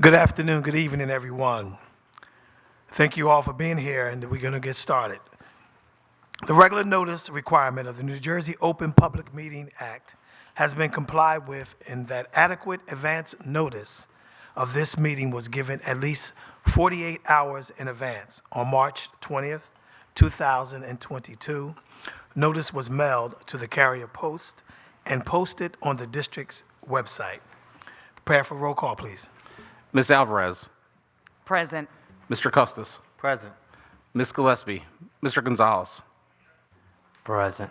Good afternoon, good evening, everyone. Thank you all for being here, and we're going to get started. The regular notice requirement of the New Jersey Open Public Meeting Act has been complied with in that adequate advance notice of this meeting was given at least 48 hours in advance. On March 20th, 2022, notice was mailed to the Carrier Post and posted on the district's website. Prepare for roll call, please. Ms. Alvarez, Present. Mr. Custis, Present. Ms. Gillespie, Mr. Gonzalez, Present.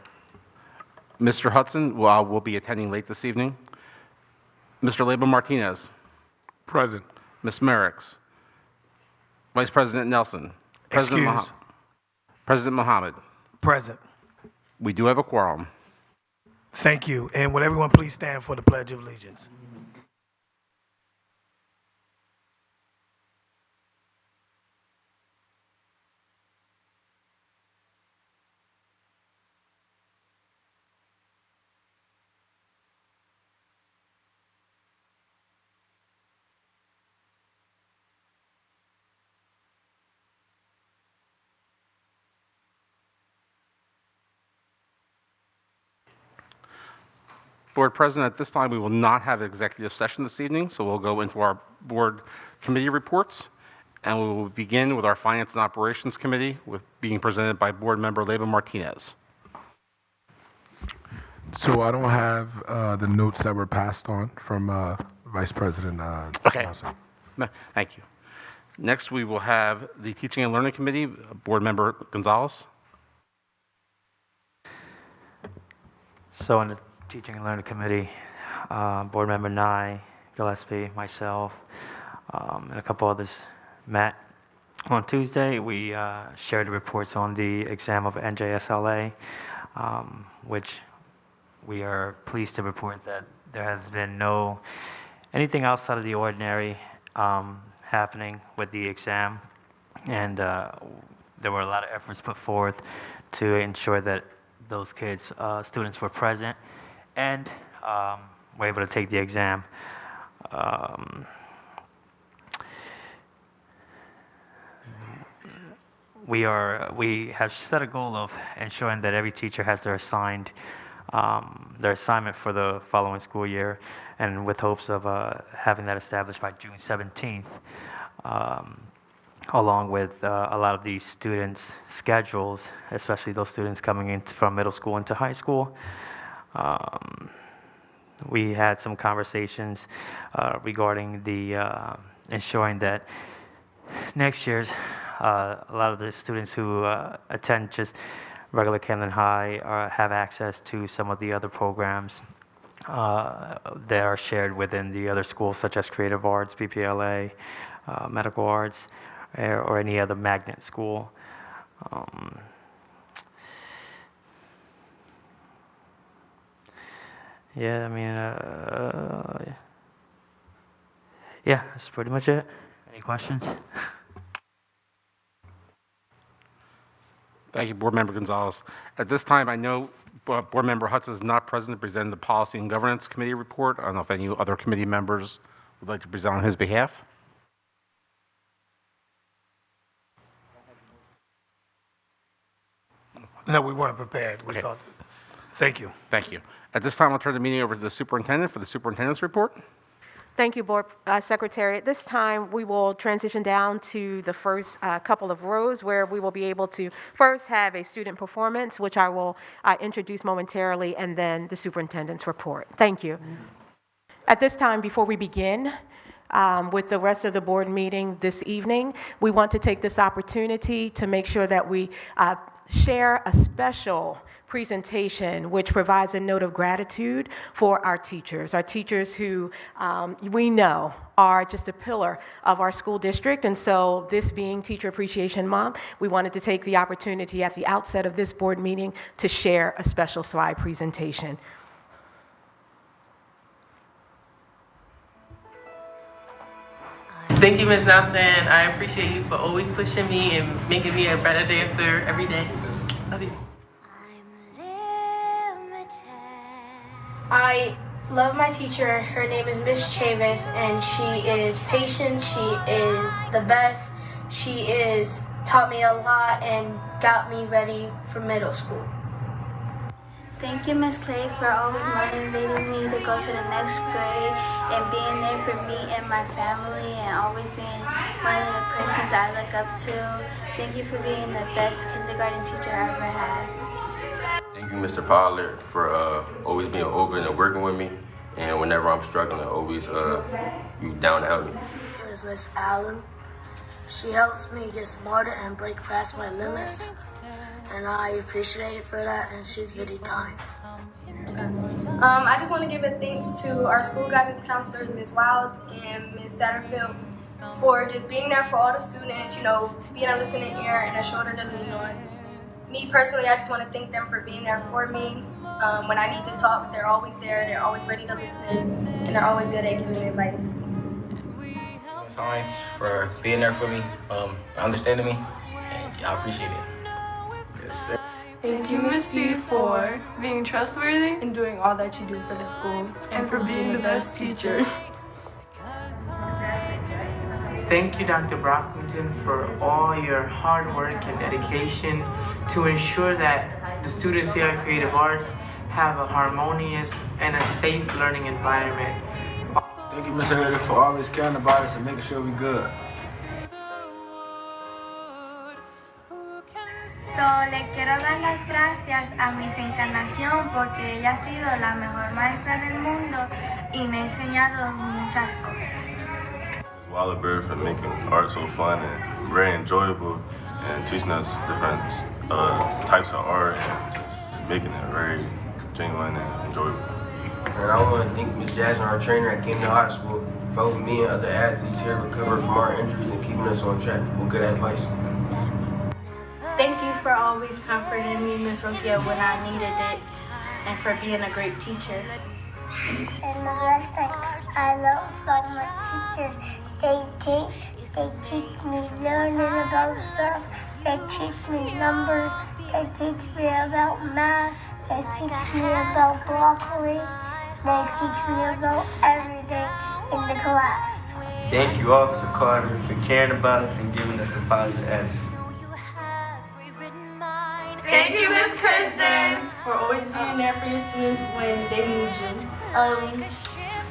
Mr. Hudson will be attending late this evening, Mr. Leyba Martinez, Present. Ms. Merricks, Vice President Nelson, Excuse. President Mohammed. Present. We do have a quorum. Thank you. And would everyone please stand for the Pledge of Allegiance? Board President, at this time, we will not have an executive session this evening, so we'll go into our board committee reports, and we will begin with our Finance and Operations Committee, with being presented by Board Member Leyba Martinez. So I don't have the notes that were passed on from Vice President Okay. Nelson. No, thank you. Next, we will have the Teaching and Learning Committee, Board Member Gonzalez. So on the Teaching and Learning Committee, Board Member Nye, Gillespie, myself, and a couple others met. On Tuesday, we shared the reports on the exam of NJSLA, which we are pleased to report that there has been anything outside of the ordinary happening with the exam, and there were a lot of efforts put forth to ensure that those students were present and were able to take the exam. We have set a goal of ensuring that every teacher has their assignment for the following school year, and with hopes of having that established by June 17th, along with a lot of these students' schedules, especially those students coming in from middle school into high school. We had some conversations regarding the ensuring that next year's a lot of the students who attend just regular Camden High have access to some of the other programs that are shared within the other schools, such as Creative Arts, PPLA, Medical Arts, or any other magnet school. Yeah, I mean, yeah, that's pretty much it. Any questions? Thank you, Board Member Gonzalez. At this time, I know Board Member Hudson is not present to present the Policy and Governance Committee report. I don't know if any other committee members would like to present on his behalf. No, we weren't prepared. We Okay. thought. Thank you. Thank you. At this time, I'll turn the meeting over to the superintendent for the superintendent's report. Thank you, Board Secretary. At this time, we will transition down to the first couple of rows where we will be able to first have a student performance, which I will introduce momentarily, and then the superintendent's report. Thank you. At this time, before we begin with the rest of the board meeting this evening, we want to take this opportunity to make sure that we share a special presentation which provides a note of gratitude for our teachers who we know are just a pillar of our school district. And so this being Teacher Appreciation Month, we wanted to take the opportunity at the outset of this board meeting to share a special slide presentation. Thank you, Ms. Nelson. I appreciate you for always pushing me and making me a better dancer every day. Love you. I love my teacher. Her name is Miss Chavis, and she is patient. She is the best. She is taught me a lot and got me ready for middle school. Thank you, Miss Clay, for always motivating me to go to the next grade and being there for me and my family and always being one of the persons I look up to. Thank you for being the best kindergarten teacher I ever had. Thank you, Mr. Pollard, for always being open and working with me. And whenever I'm struggling, always you down to help me. Here is Miss Allen. She helps me get smarter and break past my limits. And I appreciate her for that, and she's very kind. I just want to give a thanks to our school guidance counselors, Ms. Wild and Ms. Satterfield, for just being there for all the students, being a listening ear and a shoulder to lean on. Me personally, I just want to thank them for being there for me. When I need to talk, they're always there, they're always ready to listen, and they're always good at giving me advice. Science for being there for me, understanding me, and I appreciate it. Yes, sir. Thank you, Miss T, for being trustworthy and doing all that you do for the school, and for being the best teacher. Thank you, Dr. Brockington, for all your hard work and dedication to ensure that the students here at Creative Arts have a harmonious and a safe learning environment. Thank you, Mr. Herder, for always caring about us and making sure we're good. Le quiero dar las gracias a Miss Encarnación porque ella ha sido la mejor maestra del mundo y me ha enseñado muchas cosas. Wallaberry for making art so fun and very enjoyable and teaching us different types of art and just making it very genuine and enjoyable. And I want to thank Miss Jasmine, our trainer at Camden High School, for helping me and other athletes here recover from our injuries and keeping us on track with good advice. Thank you for always comforting me, Miss Rokia, when I needed it, and for being a great teacher. And the last thing I love about my teachers, they teach me learning about stuff, they teach me numbers, they teach me about math, they teach me about broccoli, they teach me about everything in the class. Thank you, Officer Carter, for caring about us and giving us a positive attitude. Thank you, Miss Kristen, for always being there for your students when they need you.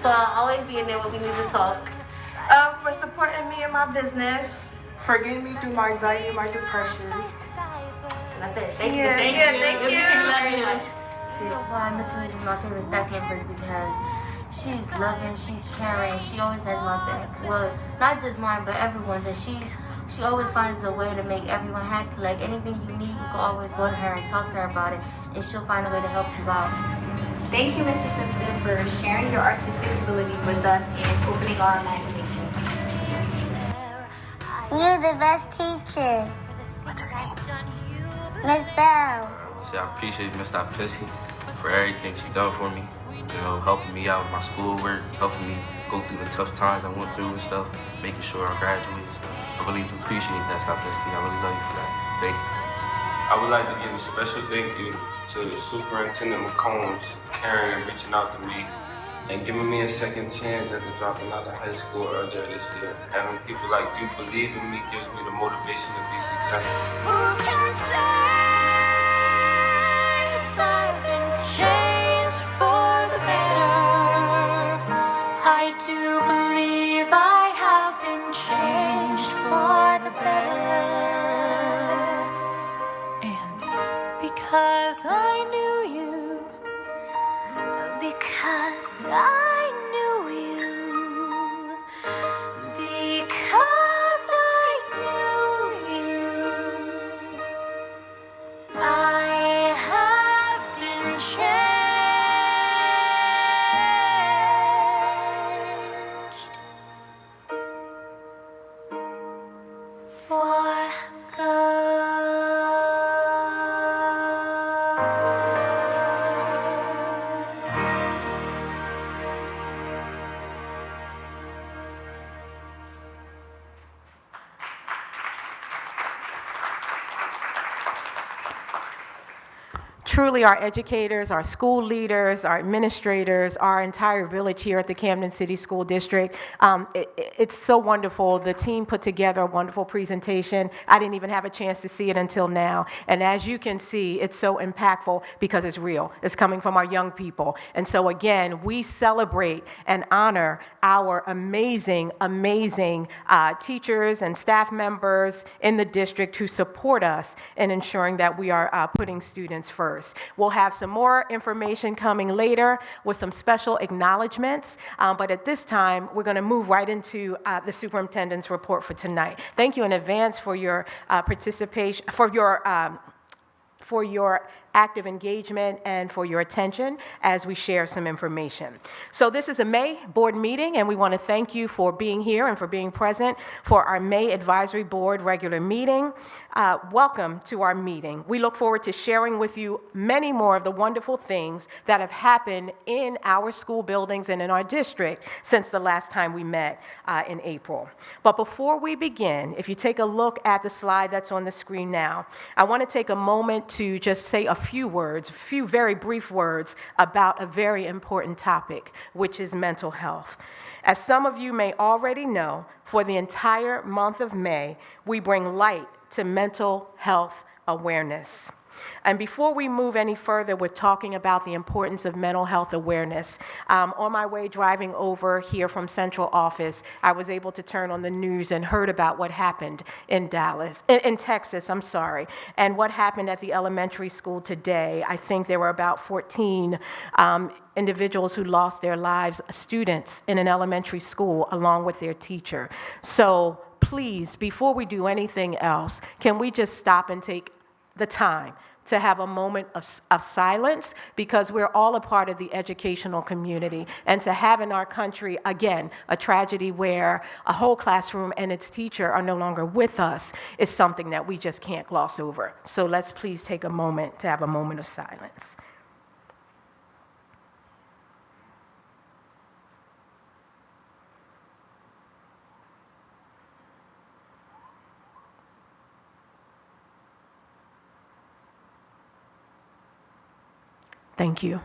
For always being there when we need to talk. For supporting me in my business. For getting me through my anxiety and my depression. That's it. Thank you. Thank you. Very much. Why Miss Reed is my favorite staff member because she's loving, she's caring, she always has my back. Well, not just mine, but everyone's. And she always finds a way to make everyone happy. Like anything you need, you can always go to her and talk to her about it, and she'll find a way to help you out. Thank you, Mr. Simpson, for sharing your artistic abilities with us and opening our imaginations. You're the best teacher. What's her name? Miss Bell. I appreciate Miss Pissy for everything she done for me. Helping me out with my schoolwork, helping me go through the tough times I went through and stuff, making sure I graduate and stuff. I really appreciate that, Pissy. I really love you for that. Thank you. I would like to give a special thank you to Superintendent McCombs caring and reaching out to me and giving me a second chance after dropping out of high school earlier this year. Having people like you believe in me gives me the motivation to be successful. Who can say I've been changed for the better? I do believe I have been changed for the better. Because I knew you, because I knew you, because I knew you, I have been changed for truly our educators, our school leaders, our administrators, our entire village here at the Camden City School District. It's so wonderful. The team put together a wonderful presentation. I didn't even have a chance to see it until now. And as you can see, it's so impactful because it's real. It's coming from our young people. And so again, we celebrate and honor our amazing, amazing teachers and staff members in the district who support us in ensuring that we are putting students first. We'll have some more information coming later with some special acknowledgments, but at this time, we're going to move right into the superintendent's report for tonight. Thank you in advance for your participation, for your active engagement and for your attention as we share some information. So this is a May board meeting, and we want to thank you for being here and for being present for our May Advisory Board regular meeting. Welcome to our meeting. We look forward to sharing with you many more of the wonderful things that have happened in our school buildings and in our district since the last time we met in April. But before we begin, if you take a look at the slide that's on the screen now, I want to take a moment to just say a few very brief words about a very important topic, which is mental health. As some of you may already know, for the entire month of May, we bring light to mental health awareness. And before we move any further with talking about the importance of mental health awareness, on my way driving over here from central office, I was able to turn on the news and heard about what happened in Texas, and what happened at the elementary school today. I think there were about 14 individuals who lost their lives, students in an elementary school, along with their teacher. So please, before we do anything else, can we just stop and take the time to have a moment of silence, because we're all a part of the educational community, and to have in our country, again, a tragedy where a whole classroom and its teacher are no longer with us is something that we just can't gloss over. So let's please take a moment to have a moment of silence. Thank you.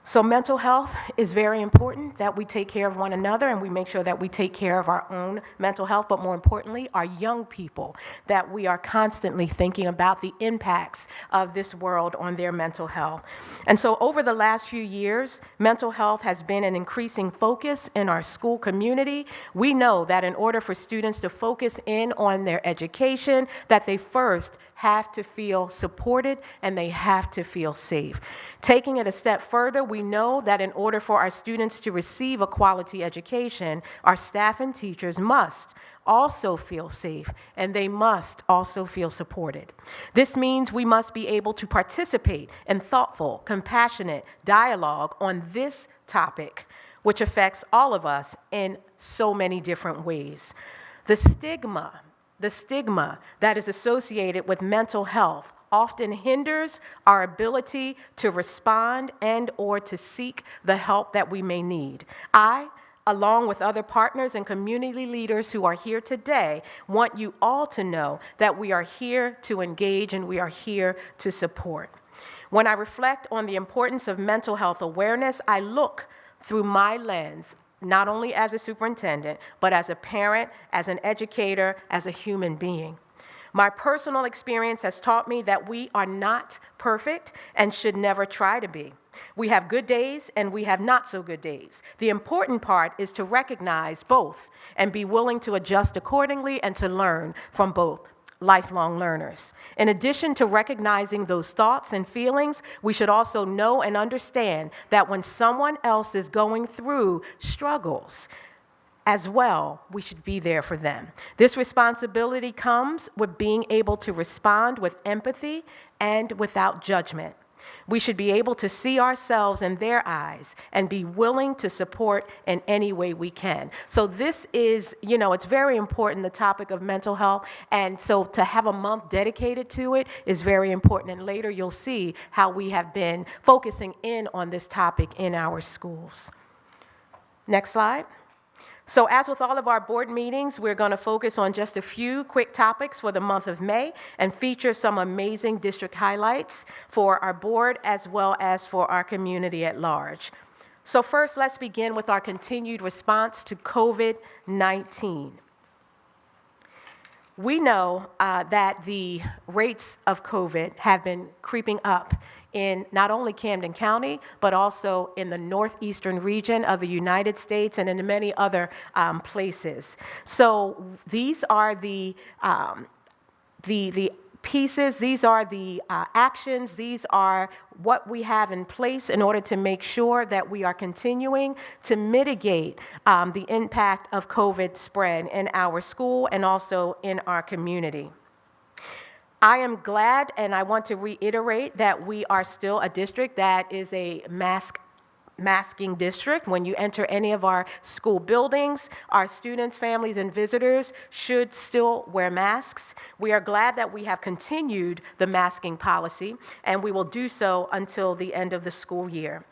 So mental health is very important, that we take care of one another and we make sure that we take care of our own mental health, but more importantly, our young people, that we are constantly thinking about the impacts of this world on their mental health. And so over the last few years, mental health has been an increasing focus in our school community. We know that in order for students to focus in on their education, that they first have to feel supported and they have to feel safe. Taking it a step further, we know that in order for our students to receive a quality education, our staff and teachers must also feel safe, and they must also feel supported. This means we must be able to participate in thoughtful, compassionate dialogue on this topic, which affects all of us in so many different ways. The stigma that is associated with mental health often hinders our ability to respond and or to seek the help that we may need. I, along with other partners and community leaders who are here today, want you all to know that we are here to engage and we are here to support. When I reflect on the importance of mental health awareness, I look through my lens, not only as a superintendent, but as a parent, as an educator, as a human being. My personal experience has taught me that we are not perfect and should never try to be. We have good days and we have not so good days. The important part is to recognize both and be willing to adjust accordingly and to learn from both. Lifelong learners. In addition to recognizing those thoughts and feelings, we should also know and understand that when someone else is going through struggles as well, we should be there for them. This responsibility comes with being able to respond with empathy and without judgment. We should be able to see ourselves in their eyes and be willing to support in any way we can. So this is, it's very important, the topic of mental health. And so to have a month dedicated to it is very important. And later you'll see how we have been focusing in on this topic in our schools. Next slide. So as with all of our board meetings, we're going to focus on just a few quick topics for the month of May and feature some amazing district highlights for our board as well as for our community at large. So first, let's begin with our continued response to COVID-19. We know that the rates of COVID have been creeping up in not only Camden County, but also in the northeastern region of the United States and in many other places. So these are the pieces, these are the actions, these are what we have in place in order to make sure that we are continuing to mitigate the impact of COVID spread in our school and also in our community. I am glad, and I want to reiterate that we are still a district that is a masking district. When you enter any of our school buildings, our students, families, and visitors should still wear masks. We are glad that we have continued the masking policy, and we will do so until the end of the school year.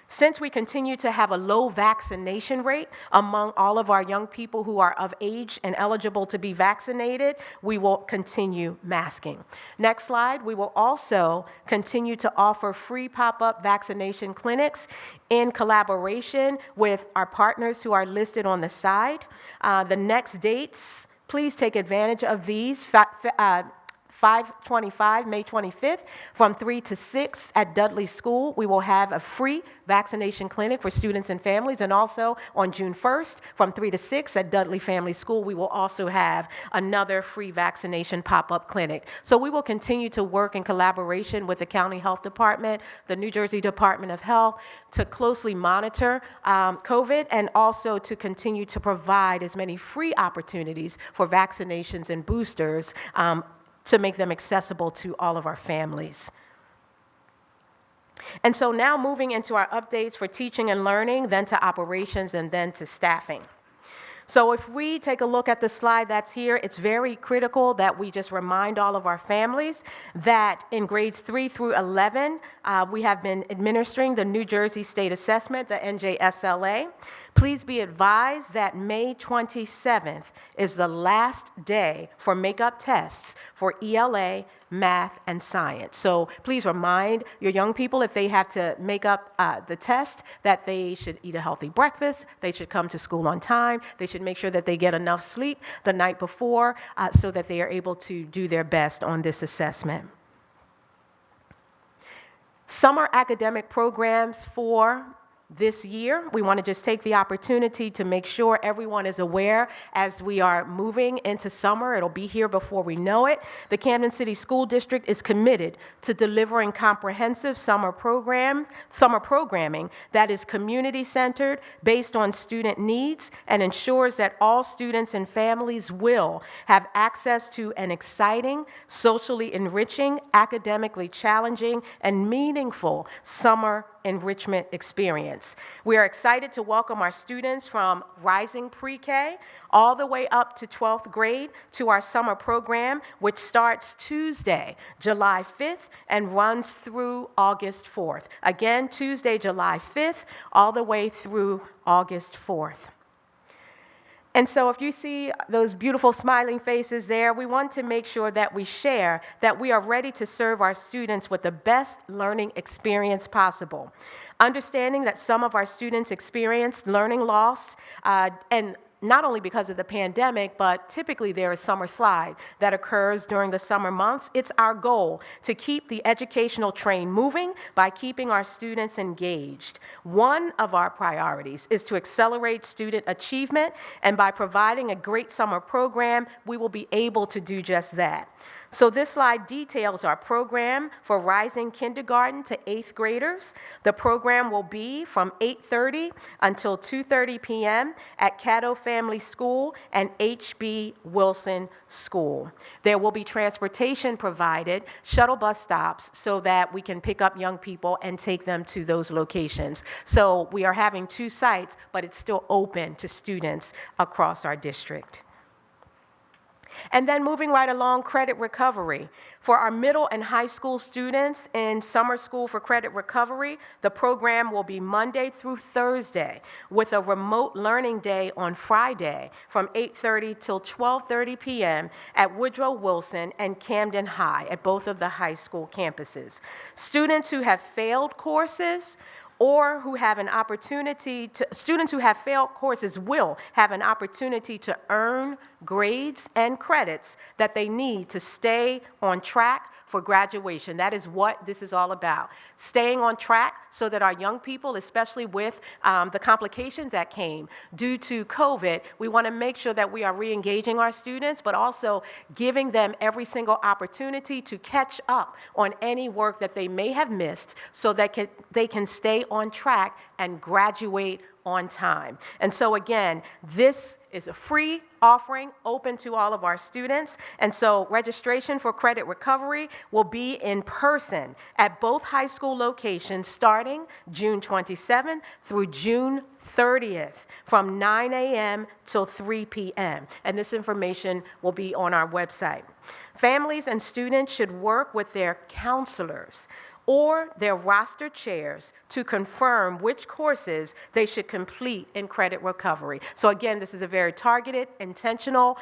Since we continue to have a low vaccination rate among all of our young people who are of age and eligible to be vaccinated, we will continue masking. Next slide. We will also continue to offer free pop-up vaccination clinics in collaboration with our partners who are listed on the side. The next dates, please take advantage of these. 5/25, May 25th, from 3 to 6 at Dudley School. We will have a free vaccination clinic for students and families, and also on June 1st, from 3 to 6 at Dudley Family School, we will also have another free vaccination pop-up clinic. So we will continue to work in collaboration with the County Health Department, the New Jersey Department of Health, to closely monitor COVID and also to continue to provide as many free opportunities for vaccinations and boosters to make them accessible to all of our families. And so now moving into our updates for teaching and learning, then to operations, and then to staffing. So if we take a look at the slide that's here, it's very critical that we just remind all of our families that in grades 3 through 11, we have been administering the New Jersey State Assessment, the NJSLA. Please be advised that May 27th is the last day for makeup tests for ELA, math, and science. So please remind your young people, if they have to make up the test, that they should eat a healthy breakfast, they should come to school on time, they should make sure that they get enough sleep the night before so that they are able to do their best on this assessment. Summer academic programs for this year, we want to just take the opportunity to make sure everyone is aware as we are moving into summer. It'll be here before we know it. The Camden City School District is committed to delivering comprehensive summer programming that is community-centered, based on student needs, and ensures that all students and families will have access to an exciting, socially enriching, academically challenging, and meaningful summer enrichment experience. We are excited to welcome our students from rising pre-K all the way up to 12th grade to our summer program, which starts Tuesday, July 5th, and runs through August 4th. Again, Tuesday, July 5th, all the way through August 4th. And so if you see those beautiful smiling faces there, we want to make sure that we share that we are ready to serve our students with the best learning experience possible. Understanding that some of our students experienced learning loss and not only because of the pandemic, but typically there is summer slide that occurs during the summer months. It's our goal to keep the educational train moving by keeping our students engaged. One of our priorities is to accelerate student achievement, and by providing a great summer program, we will be able to do just that. So this slide details our program for rising kindergarten to 8th graders. The program will be from 8:30 until 2:30 p.m. at Caddo Family School and H.B. Wilson School. There will be transportation provided, shuttle bus stops, so that we can pick up young people and take them to those locations. So we are having 2 sites, but it's still open to students across our district. And then moving right along, credit recovery. For our middle and high school students in summer school for credit recovery, the program will be Monday through Thursday with a remote learning day on Friday from 8:30 till 12:30 p.m. at Woodrow Wilson and Camden High at both of the high school campuses. Students who have failed courses or who have an opportunity to, students who have failed courses will have an opportunity to earn grades and credits that they need to stay on track for graduation. That is what this is all about. Staying on track so that our young people, especially with the complications that came due to COVID, we want to make sure that we are re-engaging our students, but also giving them every single opportunity to catch up on any work that they may have missed so that they can stay on track and graduate on time. And so again, this is a free offering open to all of our students. And so registration for credit recovery will be in person at both high school locations starting June 27th through June 30th from 9 a.m. till 3 p.m. And this information will be on our website. Families and students should work with their counselors or their roster chairs to confirm which courses they should complete in credit recovery. So again, this is a very targeted, intentional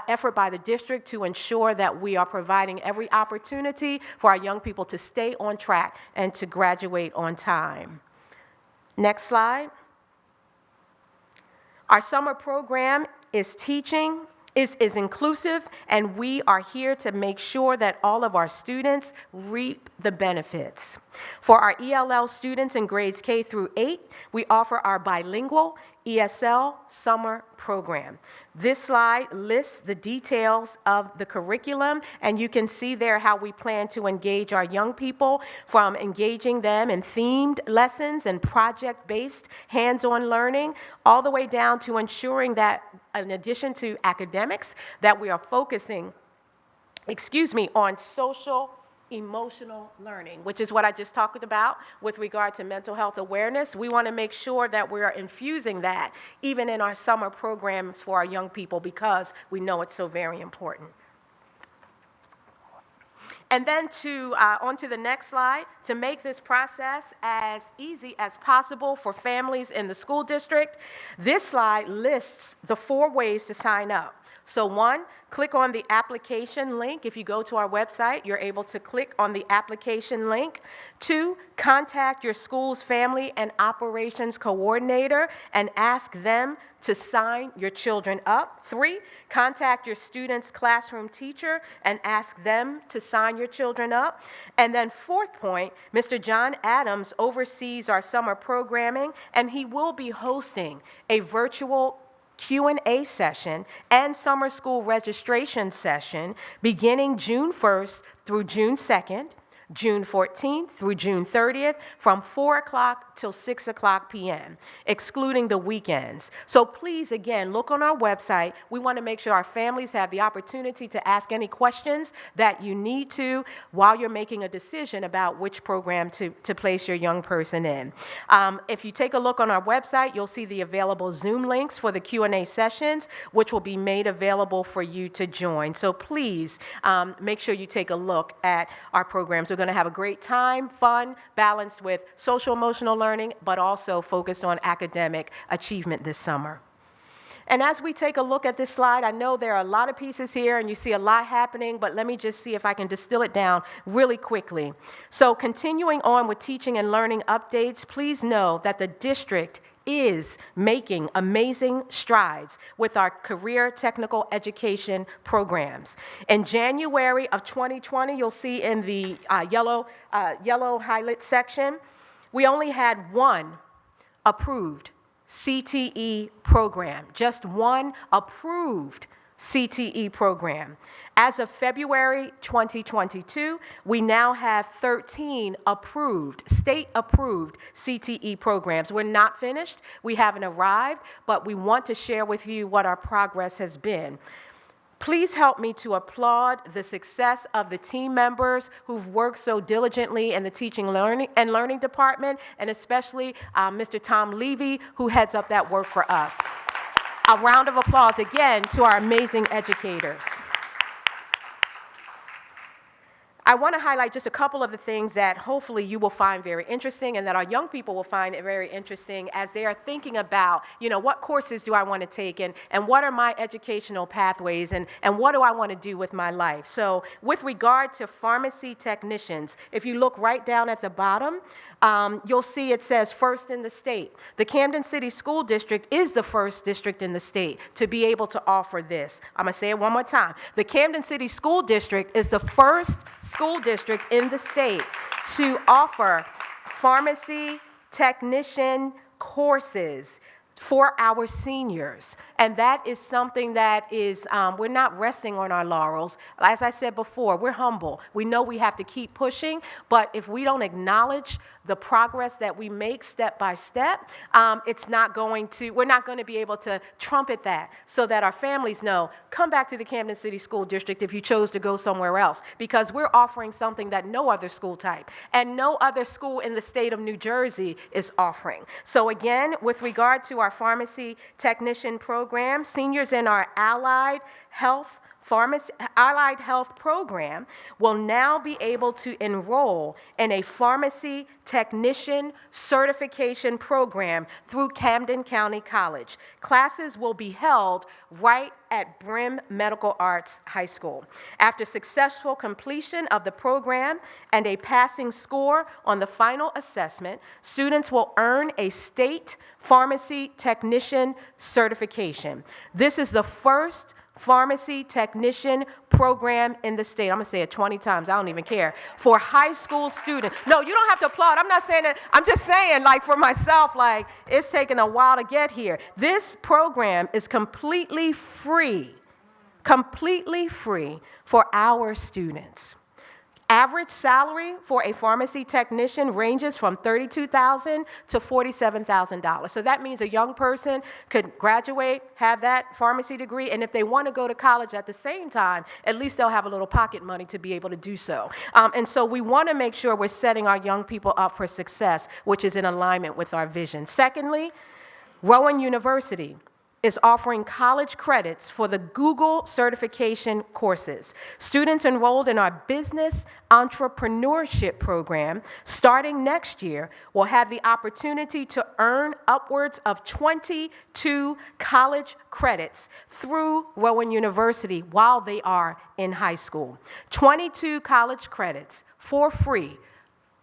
effort by the district to ensure that we are providing every opportunity for our young people to stay on track and to graduate on time. Next slide. Our summer program is is inclusive, and we are here to make sure that all of our students reap the benefits. For our ELL students in grades K through 8, we offer our bilingual ESL summer program. This slide lists the details of the curriculum, and you can see there how we plan to engage our young people, from engaging them in themed lessons and project-based hands-on learning, all the way down to ensuring that, in addition to academics, that we are focusing, on social emotional learning, which is what I just talked about with regard to mental health awareness. We want to make sure that we are infusing that even in our summer programs for our young people because we know it's so very important. And then on to the next slide, to make this process as easy as possible for families in the school district, this slide lists the 4 ways to sign up. So 1, click on the application link. If you go to our website, you're able to click on the application link. 2, contact your school's family and operations coordinator and ask them to sign your children up. 3, contact your student's classroom teacher and ask them to sign your children up. And then 4th point, Mr. John Adams oversees our summer programming, and he will be hosting a virtual Q&A session and summer school registration session beginning June 1st through June 2nd, June 14th through June 30th from 4 o'clock till 6 o'clock p.m., excluding the weekends. So please, again, look on our website. We want to make sure our families have the opportunity to ask any questions that you need to while you're making a decision about which program to place your young person in. If you take a look on our website, you'll see the available Zoom links for the Q&A sessions, which will be made available for you to join. So please make sure you take a look at our programs. We're going to have a great time, fun, balanced with social emotional learning, but also focused on academic achievement this summer. And as we take a look at this slide, I know there are a lot of pieces here and you see a lot happening, but let me just see if I can distill it down really quickly. So continuing on with teaching and learning updates, please know that the district is making amazing strides with our career technical education programs. In January of 2020, you'll see in the yellow highlight section, we only had 1 approved CTE program, just 1 approved CTE program. As of February 2022, we now have 13 approved, state-approved CTE programs. We're not finished, we haven't arrived, but we want to share with you what our progress has been. Please help me to applaud the success of the team members who've worked so diligently in the teaching and learning department, and especially Mr. Tom Levy, who heads up that work for us. A round of applause again to our amazing educators. I want to highlight just a couple of the things that hopefully you will find very interesting and that our young people will find very interesting as they are thinking about, what courses do I want to take and what are my educational pathways and what do I want to do with my life. So with regard to pharmacy technicians, if you look right down at the bottom, you'll see it says first in the state. The Camden City School District is the first district in the state to be able to offer this. I'm going to say it one more time. The Camden City School District is the first school district in the state to offer pharmacy technician courses for our seniors. And that is something that is, we're not resting on our laurels. As I said before, we're humble. We know we have to keep pushing, but if we don't acknowledge the progress that we make step by step, we're not going to be able to trumpet that so that our families know, come back to the Camden City School District if you chose to go somewhere else, because we're offering something that no other school type and no other school in the state of New Jersey is offering. So again, with regard to our pharmacy technician program, seniors in our allied health program will now be able to enroll in a pharmacy technician certification program through Camden County College. Classes will be held right at Brim Medical Arts High School. After successful completion of the program and a passing score on the final assessment, students will earn a state pharmacy technician certification. This is the first pharmacy technician program in the state. I'm going to say it 20 times. I don't even care. For high school students. No, you don't have to applaud. I'm not saying that. I'm just saying, for myself, it's taken a while to get here. This program is completely free for our students. Average salary for a pharmacy technician ranges from $32,000 to $47,000. So that means a young person could graduate, have that pharmacy degree, and if they want to go to college at the same time, at least they'll have a little pocket money to be able to do so. And so we want to make sure we're setting our young people up for success, which is in alignment with our vision. Secondly, Rowan University is offering college credits for the Google certification courses. Students enrolled in our business entrepreneurship program starting next year will have the opportunity to earn upwards of 22 college credits through Rowan University while they are in high school. 22 college credits for free.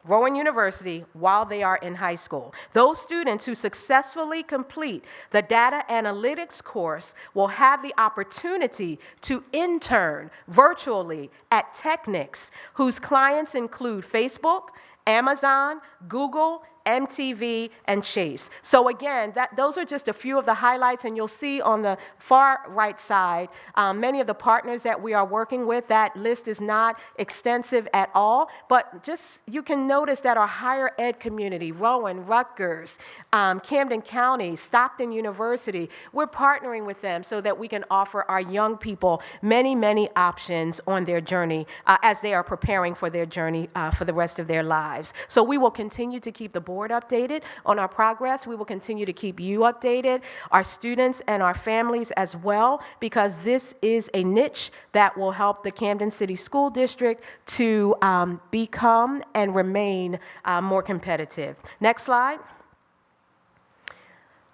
Rowan University while they are in high school. Those students who successfully complete the data analytics course will have the opportunity to intern virtually at Technics, whose clients include Facebook, Amazon, Google, MTV, and Chase. So again, those are just a few of the highlights, and you'll see on the far right side, many of the partners that we are working with. That list is not extensive at all, but just you can notice that our higher ed community, Rowan, Rutgers, Camden County, Stockton University, we're partnering with them so that we can offer our young people many, many options on their journey as they are preparing for their journey for the rest of their lives. So we will continue to keep the board updated on our progress. We will continue to keep you updated, our students and our families as well, because this is a niche that will help the Camden City School District to become and remain more competitive. Next slide.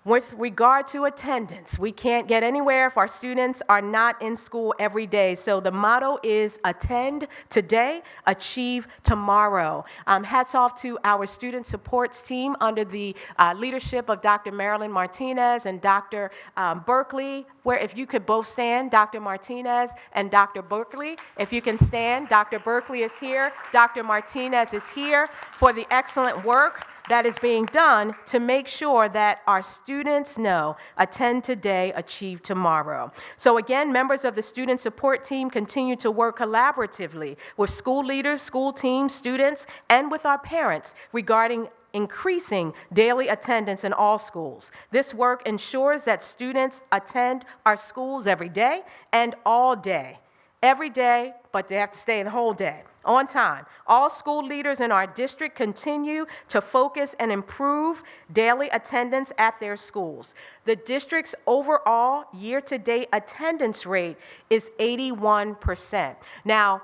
With regard to attendance, we can't get anywhere if our students are not in school every day. So the motto is attend today, achieve tomorrow. Hats off to our student supports team under the leadership of Dr. Marilyn Martinez and Dr. Berkeley, where if you could both stand, Dr. Martinez and Dr. Berkeley, if you can stand, Dr. Berkeley is here, Dr. Martinez is here for the excellent work that is being done to make sure that our students know attend today, achieve tomorrow. So again, members of the student support team continue to work collaboratively with school leaders, school teams, students, and with our parents regarding increasing daily attendance in all schools. This work ensures that students attend our schools every day and all day. Every day, but they have to stay the whole day, on time. All school leaders in our district continue to focus and improve daily attendance at their schools. The district's overall year-to-date attendance rate is 81%. Now,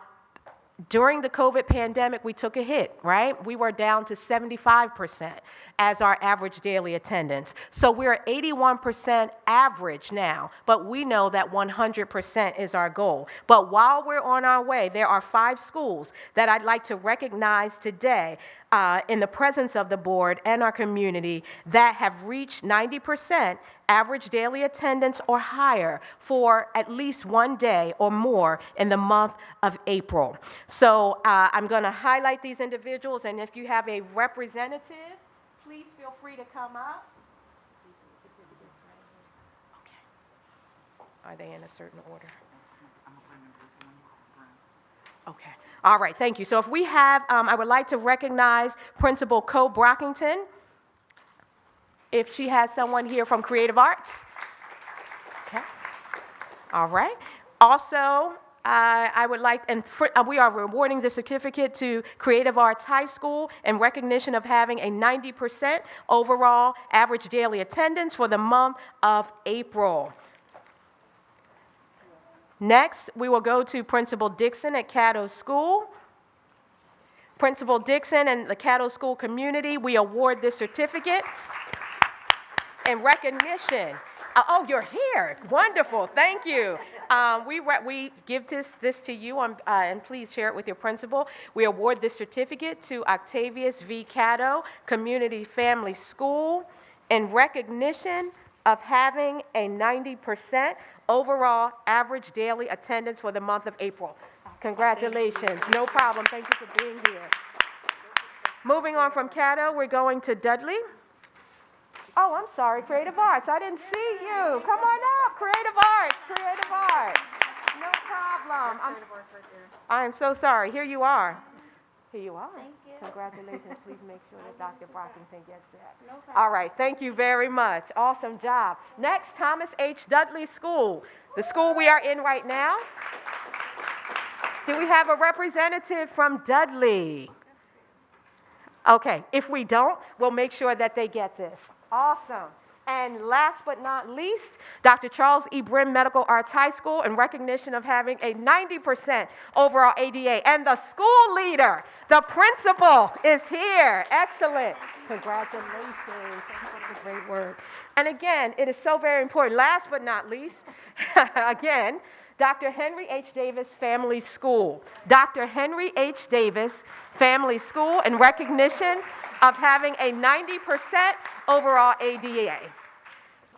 During the COVID pandemic, we took a hit, right? We were down to 75% as our average daily attendance. So we're at 81% average now, but we know that 100% is our goal. But while we're on our way, there are 5 schools that I'd like to recognize today in the presence of the board and our community that have reached 90% average daily attendance or higher for at least one day or more in the month of April. So I'm going to highlight these individuals, and if you have a representative, please feel free to come up. Okay. Are they in a certain order? Okay. All right, thank you. So if we have, I would like to recognize Principal Co. Brockington, if she has someone here from Creative Arts. Okay. All right. Also, I would like, and we are rewarding the certificate to Creative Arts High School in recognition of having a 90% overall average daily attendance for the month of April. Next, we will go to Principal Dixon at Caddo School. Principal Dixon and the Caddo School community, we award this certificate in recognition. Oh, you're here. Wonderful. Thank you. We give this to you, and please share it with your principal. We award this certificate to Octavius V. Caddo Community Family School in recognition of having a 90% overall average daily attendance for the month of April. Congratulations. No problem. Thank you for being here. Moving on from Caddo, we're going to Dudley. Oh, I'm sorry, Creative Arts. I didn't see you. Come on up, Creative Arts, Creative Arts. No problem. I am so sorry. Here you are. Here you are. Thank you. Congratulations. Please make sure that Dr. Brockington gets that. No problem. All right. Thank you very much. Awesome job. Next, Thomas H. Dudley School, the school we are in right now. Do we have a representative from Dudley? Okay. If we don't, we'll make sure that they get this. Awesome. And last but not least, Dr. Charles E. Brim Medical Arts High School in recognition of having a 90% overall ADA. And the school leader, the principal, is here. Excellent. Congratulations. Thank you for the great work. And again, it is so very important. Last but not least, again, Dr. Henry H. Davis Family School. Dr. Henry H. Davis Family School in recognition of having a 90% overall ADA.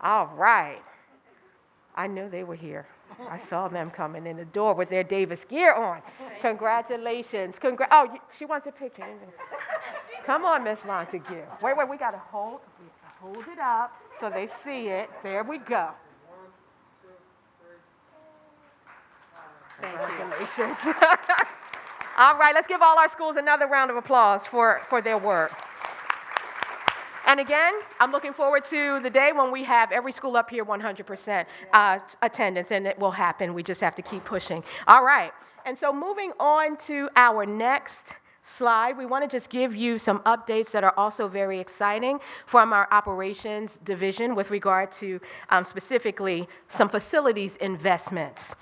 All right. I knew they were here. I saw them coming in the door with their Davis gear on. Congratulations. She wants a picture. Come on, Miss Montague. Wait, we got to hold it up so they see it. There we go. Congratulations. All right, let's give all our schools another round of applause for their work. And again, I'm looking forward to the day when we have every school up here 100% attendance, and it will happen. We just have to keep pushing. All right, and so moving on to our next slide, we want to just give you some updates that are also very exciting from our operations division with regard to specifically some facilities investments.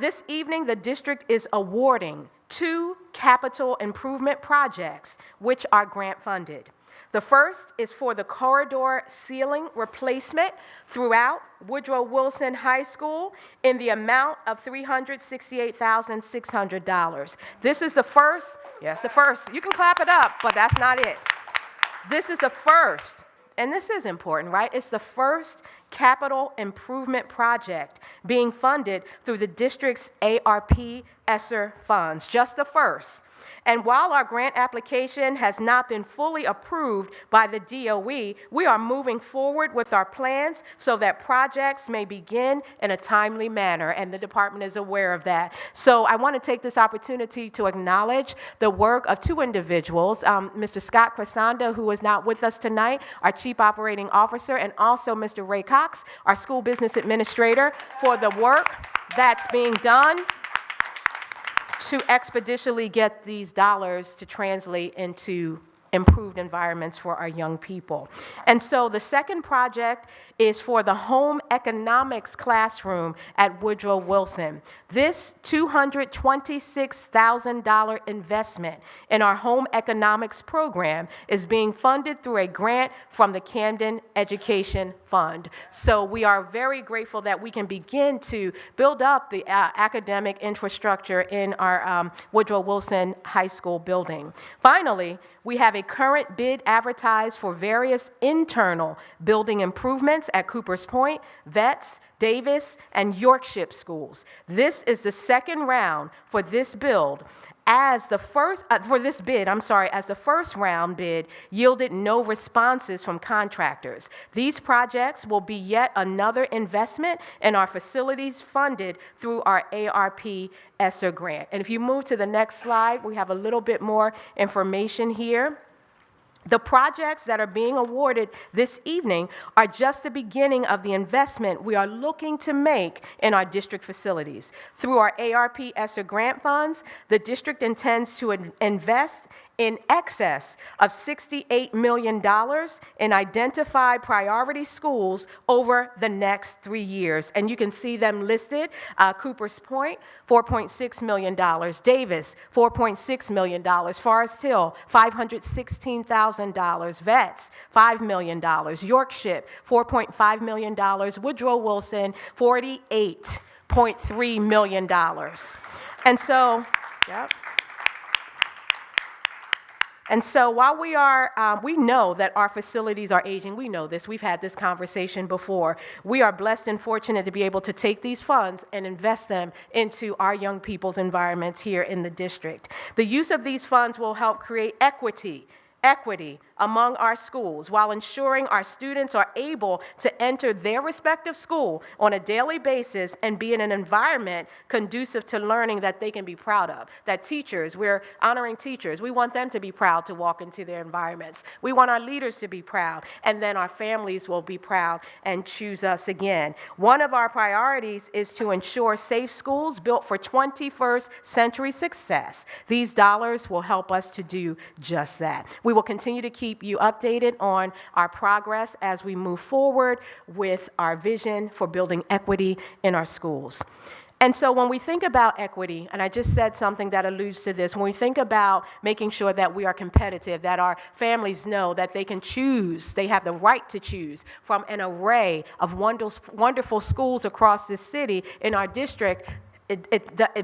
This evening, the district is awarding 2 capital improvement projects, which are grant funded. The first is for the corridor ceiling replacement throughout Woodrow Wilson High School in the amount of $368,600. This is the first, yes, the first. You can clap it up, but that's not it. This is the first, and this is important, right? It's the first capital improvement project being funded through the district's ARP ESSER funds, just the first. And while our grant application has not been fully approved by the DOE, we are moving forward with our plans so that projects may begin in a timely manner, and the department is aware of that. So I want to take this opportunity to acknowledge the work of 2 individuals, Mr. Scott Crescendo, who is not with us tonight, our Chief Operating Officer, and also Mr. Ray Cox, our School Business Administrator, for the work that's being done to expeditiously get these dollars to translate into improved environments for our young people. And so the second project is for the home economics classroom at Woodrow Wilson. This $226,000 investment in our home economics program is being funded through a grant from the Camden Education Fund. So we are very grateful that we can begin to build up the academic infrastructure in our Woodrow Wilson High School building. Finally, we have a current bid advertised for various internal building improvements at Coopers Point, Vets, Davis, and Yorkshire schools. This is the second round for this build. As the first round bid yielded no responses from contractors. These projects will be yet another investment in our facilities funded through our ARP ESSER grant. And if you move to the next slide, we have a little bit more information here. The projects that are being awarded this evening are just the beginning of the investment we are looking to make in our district facilities. Through our ARP ESSER grant funds, the district intends to invest in excess of $68 million in identified priority schools over the next 3 years. And you can see them listed. Coopers Point, $4.6 million. Davis, $4.6 million. Forest Hill, $516,000. Vets, $5 million. Yorkshire, $4.5 million. Woodrow Wilson, $48.3 million. And so, yep. And so while we know that our facilities are aging, we know this, we've had this conversation before. We are blessed and fortunate to be able to take these funds and invest them into our young people's environments here in the district. The use of these funds will help create equity among our schools while ensuring our students are able to enter their respective school on a daily basis and be in an environment conducive to learning that they can be proud of. That teachers, we're honoring teachers. We want them to be proud to walk into their environments. We want our leaders to be proud, and then our families will be proud and choose us again. One of our priorities is to ensure safe schools built for 21st century success. These dollars will help us to do just that. We will continue to keep you updated on our progress as we move forward with our vision for building equity in our schools. And so when we think about equity, and I just said something that alludes to this, when we think about making sure that we are competitive, that our families know that they can choose, they have the right to choose from an array of wonderful schools across this city in our district,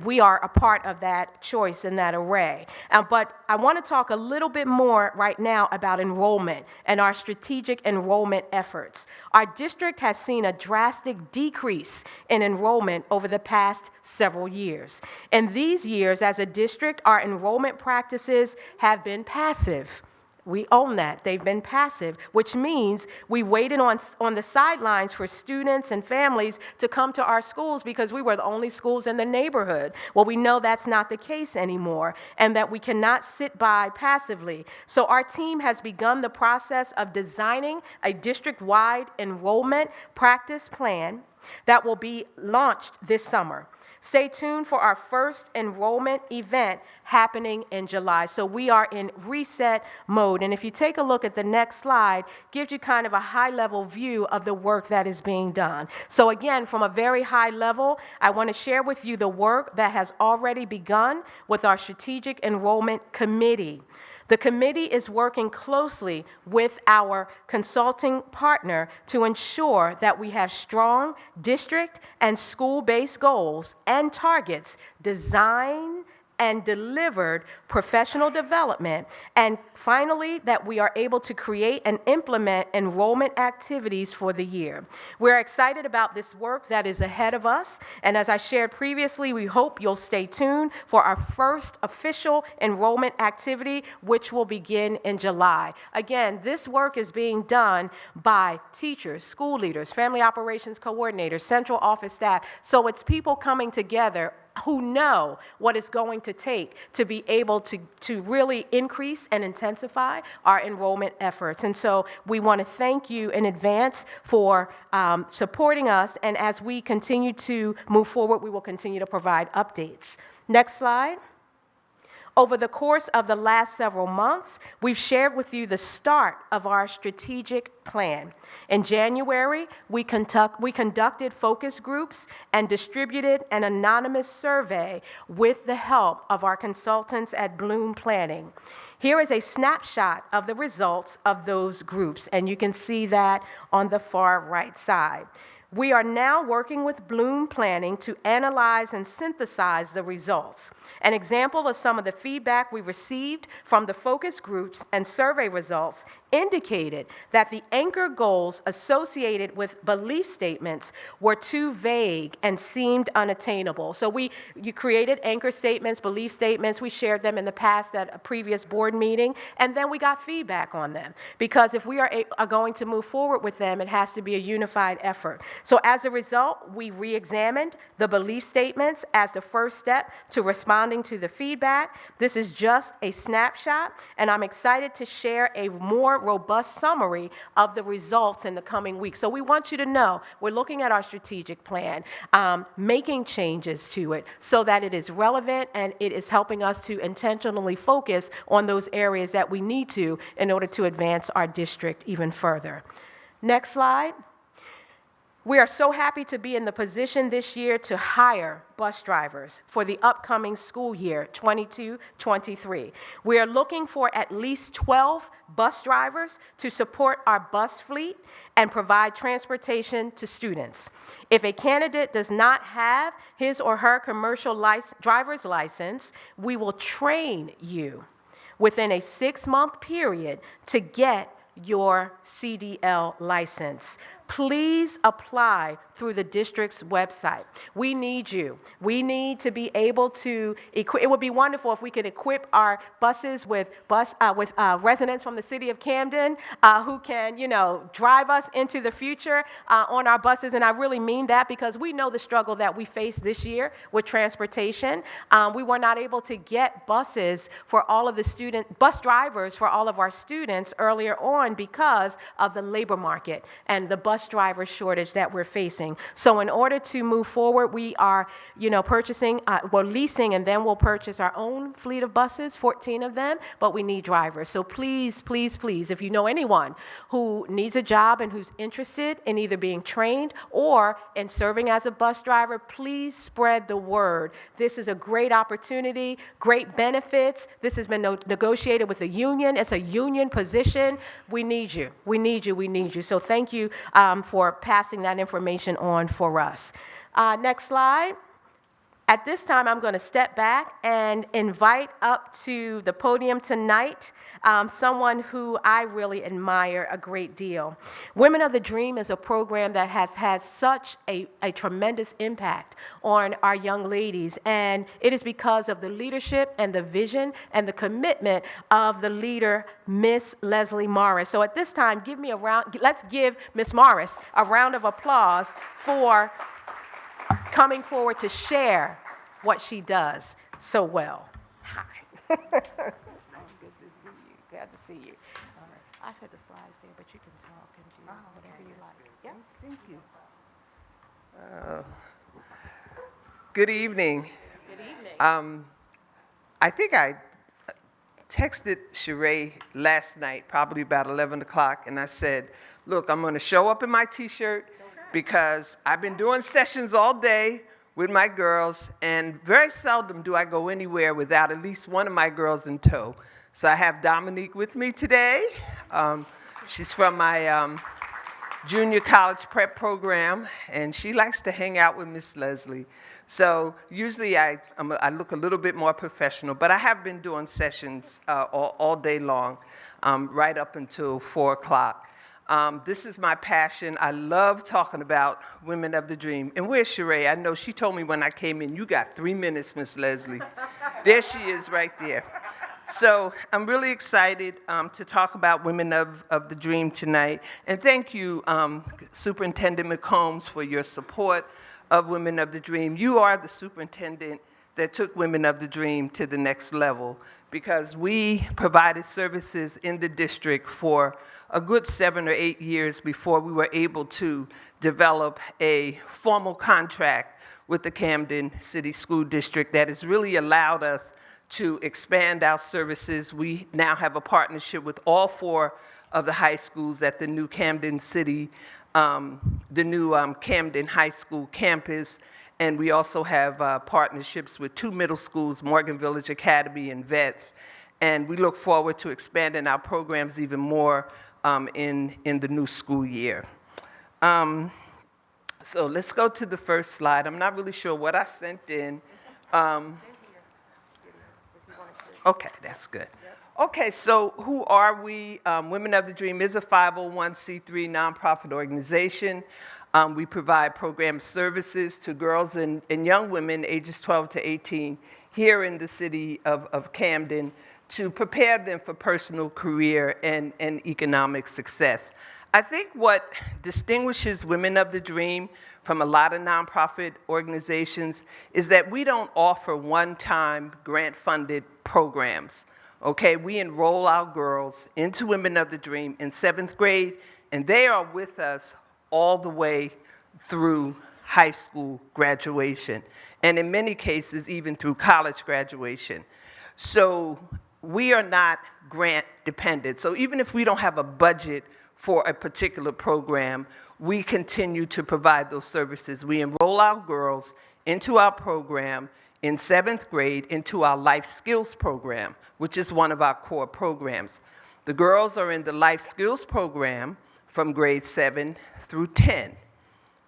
we are a part of that choice and that array. But I want to talk a little bit more right now about enrollment and our strategic enrollment efforts. Our district has seen a drastic decrease in enrollment over the past several years. In these years, as a district, our enrollment practices have been passive. We own that. They've been passive, which means we waited on the sidelines for students and families to come to our schools because we were the only schools in the neighborhood. Well, we know that's not the case anymore, and that we cannot sit by passively. So our team has begun the process of designing a district-wide enrollment practice plan that will be launched this summer. Stay tuned for our first enrollment event happening in July. So we are in reset mode. And if you take a look at the next slide, gives you kind of a high-level view of the work that is being done. So again, from a very high level, I want to share with you the work that has already begun with our Strategic Enrollment Committee. The committee is working closely with our consulting partner to ensure that we have strong district and school-based goals and targets designed and delivered professional development, and finally, that we are able to create and implement enrollment activities for the year. We're excited about this work that is ahead of us, and as I shared previously, we hope you'll stay tuned for our first official enrollment activity, which will begin in July. Again, this work is being done by teachers, school leaders, family operations coordinators, central office staff, so it's people coming together who know what it's going to take to be able to really increase and intensify our enrollment efforts. And so we want to thank you in advance for supporting us, and as we continue to move forward, we will continue to provide updates. Next slide. Over the course of the last several months, we've shared with you the start of our strategic plan. In January, we conducted focus groups and distributed an anonymous survey with the help of our consultants at Bloom Planning. Here is a snapshot of the results of those groups, and you can see that on the far right side. We are now working with Bloom Planning to analyze and synthesize the results. An example of some of the feedback we received from the focus groups and survey results indicated that the anchor goals associated with belief statements were too vague and seemed unattainable. So you created anchor statements, belief statements. We shared them in the past at a previous board meeting, and then we got feedback on them. Because if we are going to move forward with them, it has to be a unified effort. So as a result, we re-examined the belief statements as the first step to responding to the feedback. This is just a snapshot, and I'm excited to share a more robust summary of the results in the coming weeks. So we want you to know we're looking at our strategic plan, making changes to it so that it is relevant and it is helping us to intentionally focus on those areas that we need to in order to advance our district even further. Next slide. We are so happy to be in the position this year to hire bus drivers for the upcoming school year, 22-23. We are looking for at least 12 bus drivers to support our bus fleet and provide transportation to students. If a candidate does not have his or her commercial driver's license, we will train you within a 6-month period to get your CDL license. Please apply through the district's website. We need you. We need to be able to equip. It would be wonderful if we could equip our buses with residents from the city of Camden who can, drive us into the future on our buses. And I really mean that because we know the struggle that we faced this year with transportation. We were not able to get buses for all of the bus drivers for all of our students earlier on because of the labor market and the bus driver shortage that we're facing. So in order to move forward, we are, we're leasing, and then we'll purchase our own fleet of buses, 14 of them, but we need drivers. So please, please, please, if you know anyone who needs a job and who's interested in either being trained or in serving as a bus driver, please spread the word. This is a great opportunity, great benefits. This has been negotiated with a union. It's a union position. We need you. We need you. We need you. So thank you for passing that information on for us. Next slide. At this time, I'm going to step back and invite up to the podium tonight someone who I really admire a great deal. Women of the Dream is a program that has had such a tremendous impact on our young ladies, and it is because of the leadership and the vision and the commitment of the leader, Miss Leslie Morris. So at this time, let's give Miss Morris a round of applause for coming forward to share what she does so well. Hi. Good to see you. Glad to see you. All right. I've had the slides there, but you can talk and do whatever you like. Yeah. Thank you. Good evening. Good evening. I think I texted Sheree last night, probably about 11 o'clock, and I said, look, I'm going to show up in my T-shirt because I've been doing sessions all day with my girls, and very seldom do I go anywhere without at least one of my girls in tow. So I have Dominique with me today. She's from my junior college prep program, and she likes to hang out with Miss Leslie. So usually I look a little bit more professional, but I have been doing sessions all day long, right up until 4 o'clock. This is my passion. I love talking about women of the dream. And where's Sheree? I know she told me when I came in, you got 3 minutes, Miss Leslie. There she is right there. So I'm really excited to talk about women of the dream tonight. And thank you, Superintendent McCombs, for your support of Women of the Dream. You are the superintendent that took Women of the Dream to the next level, because we provided services in the district for a good 7 or 8 years before we were able to develop a formal contract with the Camden City School District that has really allowed us to expand our services. We now have a partnership with all 4 of the high schools at the new Camden City, the new Camden High School campus, and we also have partnerships with 2 middle schools, Morgan Village Academy and Vets, and we look forward to expanding our programs even more in the new school year. So let's go to the first slide. I'm not really sure what I sent in. Okay, that's good. Okay, so who are we? Women of the Dream is a 501c3 nonprofit organization. We provide program services to girls and young women ages 12 to 18 here in the city of Camden to prepare them for personal, career, and economic success. I think what distinguishes Women of the Dream from a lot of nonprofit organizations is that we don't offer one-time grant-funded programs. Okay, we enroll our girls into Women of the Dream in 7th grade, and they are with us all the way through high school graduation, and in many cases, even through college graduation. So we are not grant dependent. So even if we don't have a budget for a particular program, we continue to provide those services. We enroll our girls into our program in 7th grade into our life skills program, which is one of our core programs. The girls are in the life skills program from grade 7 through 10.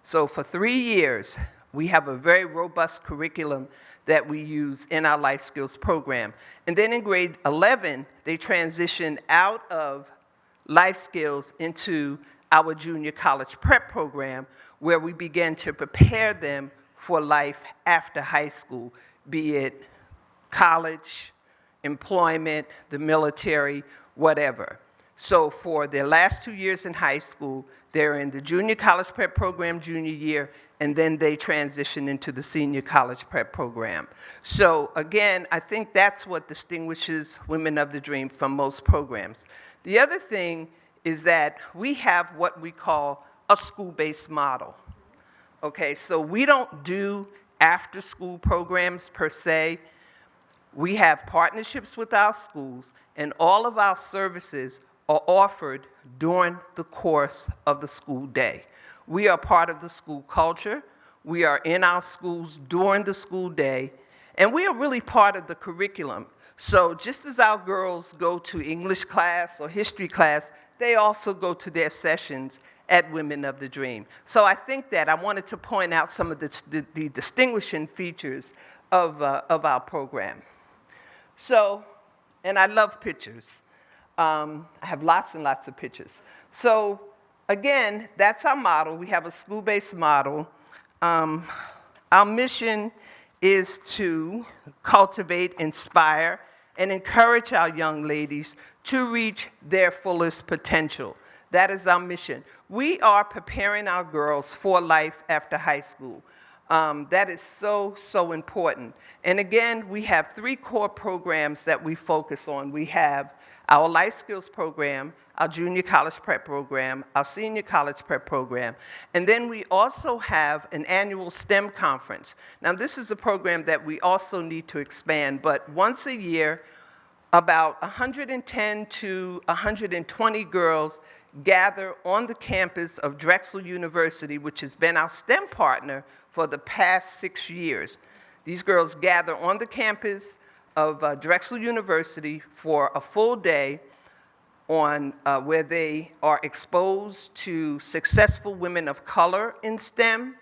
So for 3 years, we have a very robust curriculum that we use in our life skills program. And then in grade 11, they transition out of life skills into our junior college prep program, where we begin to prepare them for life after high school, be it college, employment, the military, whatever. So for their last 2 years in high school, they're in the junior college prep program junior year, and then they transition into the senior college prep program. So again, I think that's what distinguishes Women of the Dream from most programs. The other thing is that we have what we call a school-based model. Okay, so we don't do after-school programs per se. We have partnerships with our schools, and all of our services are offered during the course of the school day. We are part of the school culture. We are in our schools during the school day, and we are really part of the curriculum. So just as our girls go to English class or history class, they also go to their sessions at Women of the Dream. So I think that I wanted to point out some of the distinguishing features of our program. So, and I love pictures. I have lots and lots of pictures. So again, that's our model. We have a school-based model. Our mission is to cultivate, inspire, and encourage our young ladies to reach their fullest potential. That is our mission. We are preparing our girls for life after high school. That is so, so important. And again, we have 3 core programs that we focus on. We have our life skills program, our junior college prep program, our senior college prep program, and then we also have an annual STEM conference. Now, this is a program that we also need to expand, but once a year, about 110 to 120 girls gather on the campus of Drexel University, which has been our STEM partner for the past 6 years. These girls gather on the campus of Drexel University for a full day on where they are exposed to successful women of color in STEM.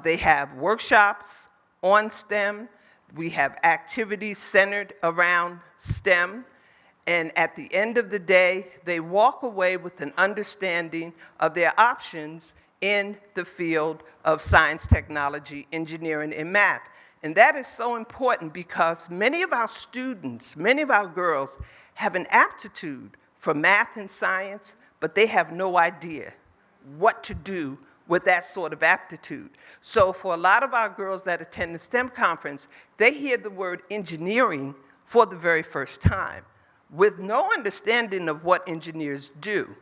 They have workshops on STEM. We have activities centered around STEM. And at the end of the day, they walk away with an understanding of their options in the field of science, technology, engineering, and math. And that is so important because many of our students, many of our girls have an aptitude for math and science, but they have no idea what to do with that sort of aptitude. So for a lot of our girls that attend the STEM conference, they hear the word engineering for the very first time with no understanding of what engineers do,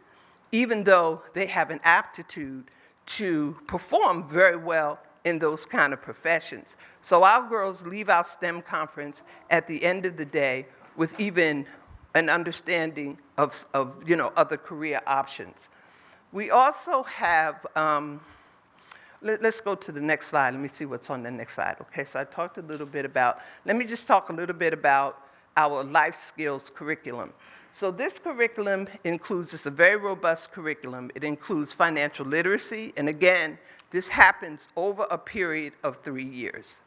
even though they have an aptitude to perform very well in those kind of professions. So our girls leave our STEM conference at the end of the day with even an understanding of other career options. We also have, let's go to the next slide. Let me see what's on the next slide. Okay, so I talked a little bit about, let me just talk a little bit about our life skills curriculum. So this curriculum includes, it's a very robust curriculum. It includes financial literacy, and again, this happens over a period of 3 years.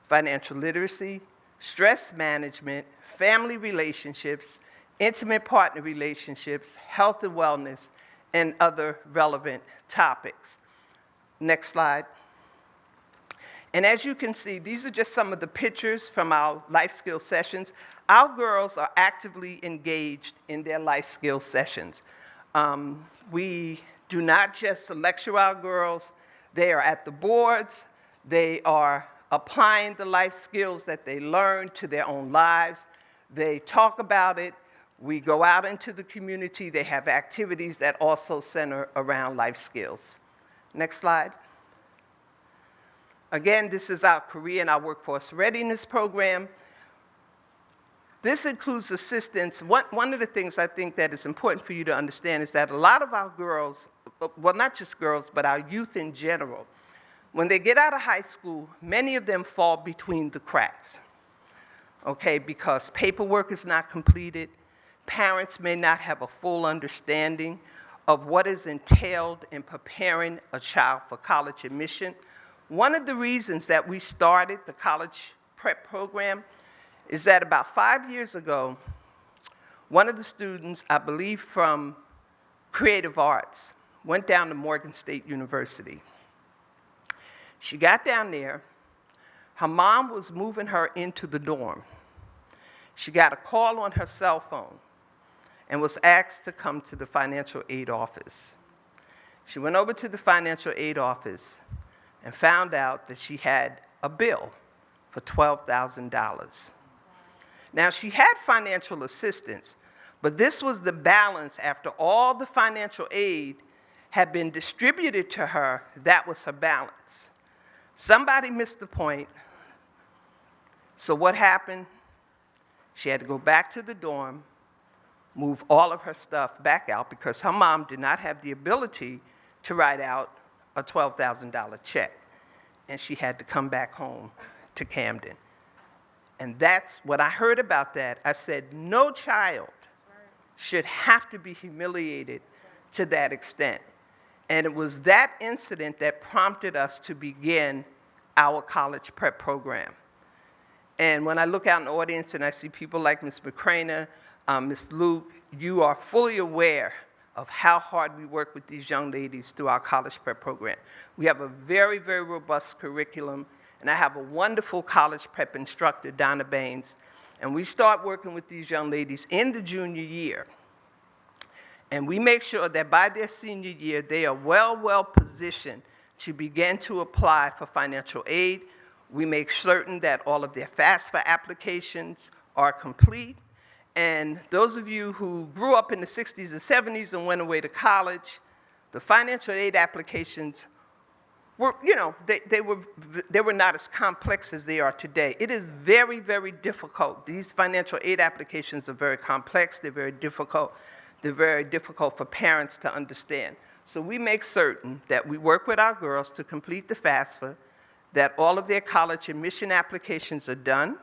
Financial literacy, stress management, family relationships, intimate partner relationships, health and wellness, and other relevant topics. Next slide. And as you can see, these are just some of the pictures from our life skills sessions. Our girls are actively engaged in their life skills sessions. We do not just lecture our girls. They are at the boards. They are applying the life skills that they learned to their own lives. They talk about it. We go out into the community. They have activities that also center around life skills. Next slide. Again, this is our career and our workforce readiness program. This includes assistance. One of the things I think that is important for you to understand is that a lot of our girls, well, not just girls, but our youth in general, when they get out of high school, many of them fall between the cracks, okay, because paperwork is not completed. Parents may not have a full understanding of what is entailed in preparing a child for college admission. One of the reasons that we started the college prep program is that about 5 years ago, one of the students, I believe from creative arts, went down to Morgan State University. She got down there. Her mom was moving her into the dorm. She got a call on her cell phone and was asked to come to the financial aid office. She went over to the financial aid office and found out that she had a bill for $12,000. Now, she had financial assistance, but this was the balance after all the financial aid had been distributed to her. That was her balance. Somebody missed the point. So what happened? She had to go back to the dorm, move all of her stuff back out because her mom did not have the ability to write out a $12,000 check. And she had to come back home to Camden. And that's, when I heard about that, I said, no child should have to be humiliated to that extent. And it was that incident that prompted us to begin our college prep program. And when I look out in the audience and I see people like Ms. McCrana, Ms. Luke, you are fully aware of how hard we work with these young ladies through our college prep program. We have a very, very robust curriculum, and I have a wonderful college prep instructor, Donna Baines, and we start working with these young ladies in the junior year. And we make sure that by their senior year, they are well positioned to begin to apply for financial aid. We make certain that all of their FAFSA applications are complete. And those of you who grew up in the 60s and 70s and went away to college, the financial aid applications were, they were not as complex as they are today. It is very, very difficult. These financial aid applications are very complex. They're very difficult. They're very difficult for parents to understand. So we make certain that we work with our girls to complete the FAFSA, that all of their college admission applications are done,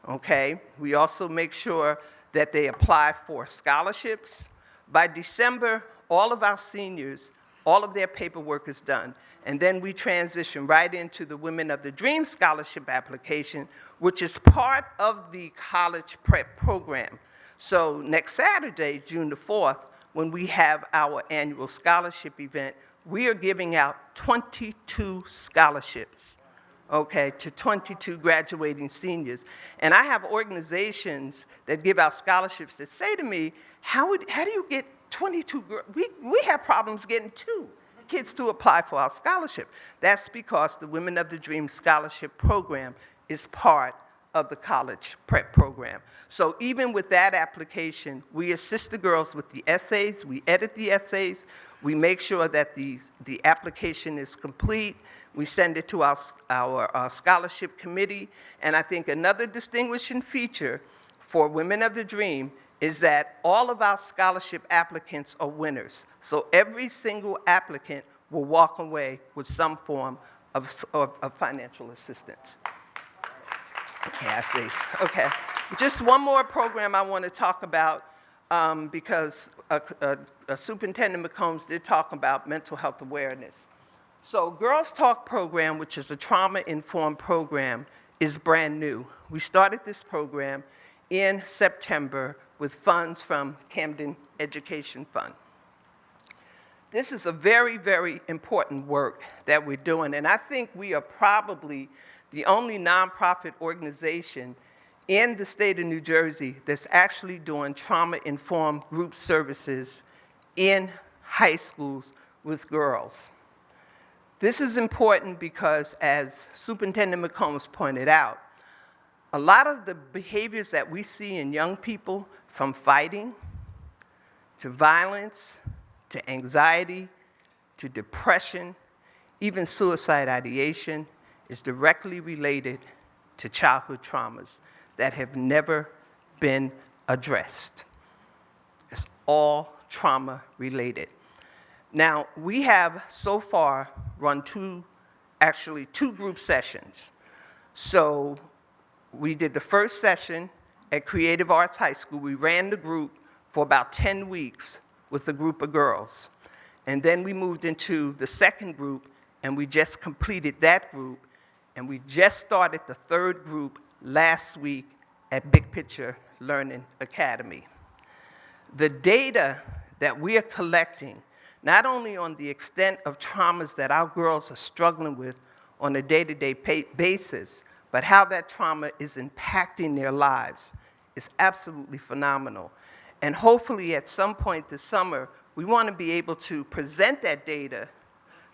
okay? We also make sure that they apply for scholarships. By December, all of our seniors, all of their paperwork is done. And then we transition right into the Women of the Dream Scholarship application, which is part of the college prep program. So next Saturday, June the 4th, when we have our annual scholarship event, we are giving out 22 scholarships, okay, to 22 graduating seniors. And I have organizations that give out scholarships that say to me, how do you get 22? We have problems getting 2 kids to apply for our scholarship. That's because the Women of the Dream Scholarship Program is part of the college prep program. So even with that application, we assist the girls with the essays, we edit the essays, we make sure that the application is complete, We send it to our scholarship committee. And I think another distinguishing feature for Women of the Dream is that all of our scholarship applicants are winners. So every single applicant will walk away with some form of financial assistance. Okay, I see. Okay. Just one more program I want to talk about because Superintendent McCombs did talk about mental health awareness. So Girls Talk program, which is a trauma-informed program, is brand new. We started this program in September with funds from Camden Education Fund. This is a very, very important work that we're doing, and I think we are probably the only nonprofit organization in the state of New Jersey that's actually doing trauma-informed group services in high schools with girls. This is important because, as Superintendent McCombs pointed out, a lot of the behaviors that we see in young people, from fighting to violence to anxiety to depression, even suicide ideation, is directly related to childhood traumas that have never been addressed. It's all trauma related. Now, we have so far run two group sessions. So we did the first session at Creative Arts High School. We ran the group for about 10 weeks with a group of girls. And then we moved into the second group, and we just completed that group. And we just started the third group last week at Big Picture Learning Academy. The data that we are collecting, not only on the extent of traumas that our girls are struggling with on a day-to-day basis, but how that trauma is impacting their lives, is absolutely phenomenal. And hopefully at some point this summer, we want to be able to present that data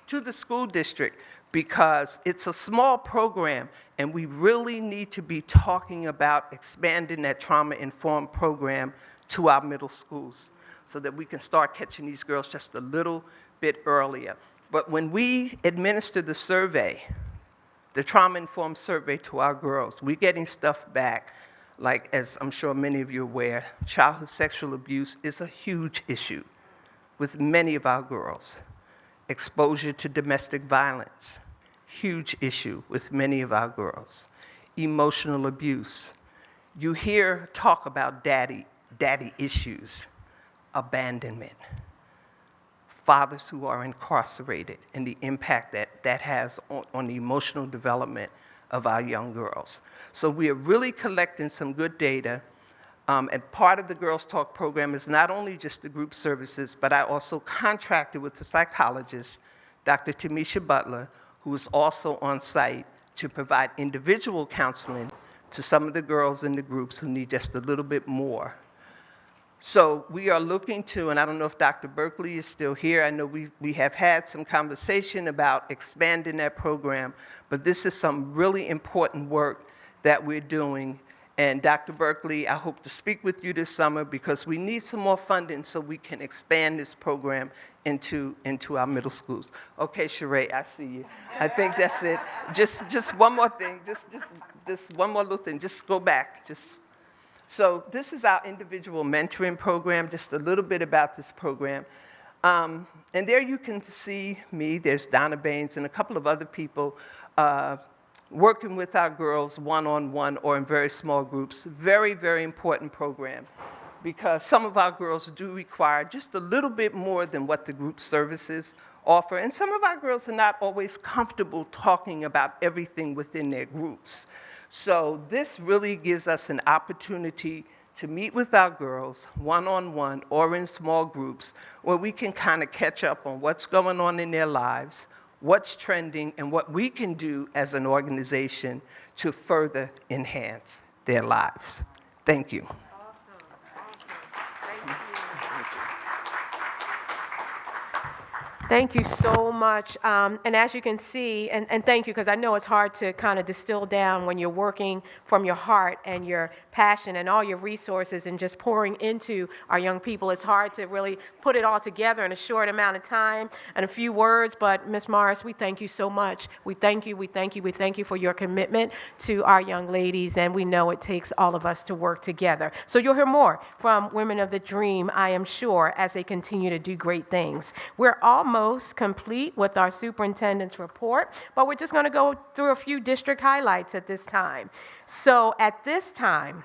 to the school district, because it's a small program and we really need to be talking about expanding that trauma-informed program to our middle schools so that we can start catching these girls just a little bit earlier. But when we administer the survey, the trauma-informed survey to our girls, we're getting stuff back, like, as I'm sure many of you are aware, childhood sexual abuse is a huge issue with many of our girls. Exposure to domestic violence, huge issue with many of our girls. Emotional abuse. You hear talk about daddy issues, abandonment, fathers who are incarcerated, and the impact that has on the emotional development of our young girls. So we are really collecting some good data. And part of the Girls Talk program is not only just the group services, but I also contracted with the psychologist, Dr. Tamisha Butler, who is also on site to provide individual counseling to some of the girls in the groups who need just a little bit more. So we are looking to, and I don't know if Dr. Berkeley is still here, I know we have had some conversation about expanding that program, but this is some really important work that we're doing. And Dr. Berkeley, I hope to speak with you this summer because we need some more funding so we can expand this program into our middle schools. Okay, Sheree, I see you. I think that's it. Just one more thing, just one more little thing, just go back. So this is our individual mentoring program, just a little bit about this program. And there you can see me, there's Donna Baines and a couple of other people working with our girls one-on-one or in very small groups. Very, very important program because some of our girls do require just a little bit more than what the group services offer. And some of our girls are not always comfortable talking about everything within their groups. So this really gives us an opportunity to meet with our girls one-on-one or in small groups where we can kind of catch up on what's going on in their lives, what's trending, and what we can do as an organization to further enhance their lives. Thank you. Thank you so much. much. And as you can see, and thank you, because I know it's hard to kind of distill down when you're working from your heart and your passion and all your resources and just pouring into our young people. It's hard to really put it all together in a short amount of time and a few words. But Ms. Morris, we thank you so much. We thank you, we thank you, we thank you for your commitment to our young ladies. And we know it takes all of us to work together. So you'll hear more from Women of the Dream, I am sure, as they continue to do great things. We're almost complete with our superintendent's report, but we're just going to go through a few district highlights at this time. So at this time,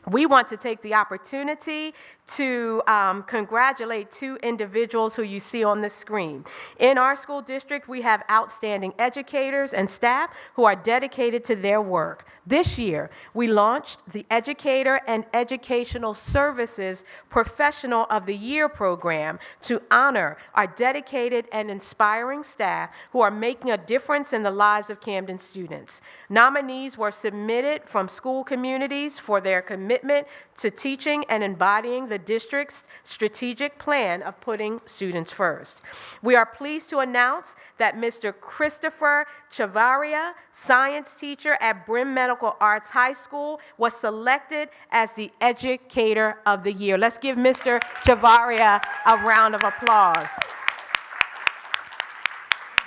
we want to take the opportunity to congratulate two individuals who you see on the screen. In our school district, we have outstanding educators and staff who are dedicated to their work. This year, we launched the Educator and Educational Services Professional of the Year program to honor our dedicated and inspiring staff who are making a difference in the lives of Camden students. Nominees were submitted from school communities for their commitment to teaching and embodying the district's strategic plan of putting students first. We are pleased to announce that Mr. Christopher Chavaria, science teacher at Brim Medical Arts High School, was selected as the Educator of the Year. Let's give Mr. Chavaria a round of applause.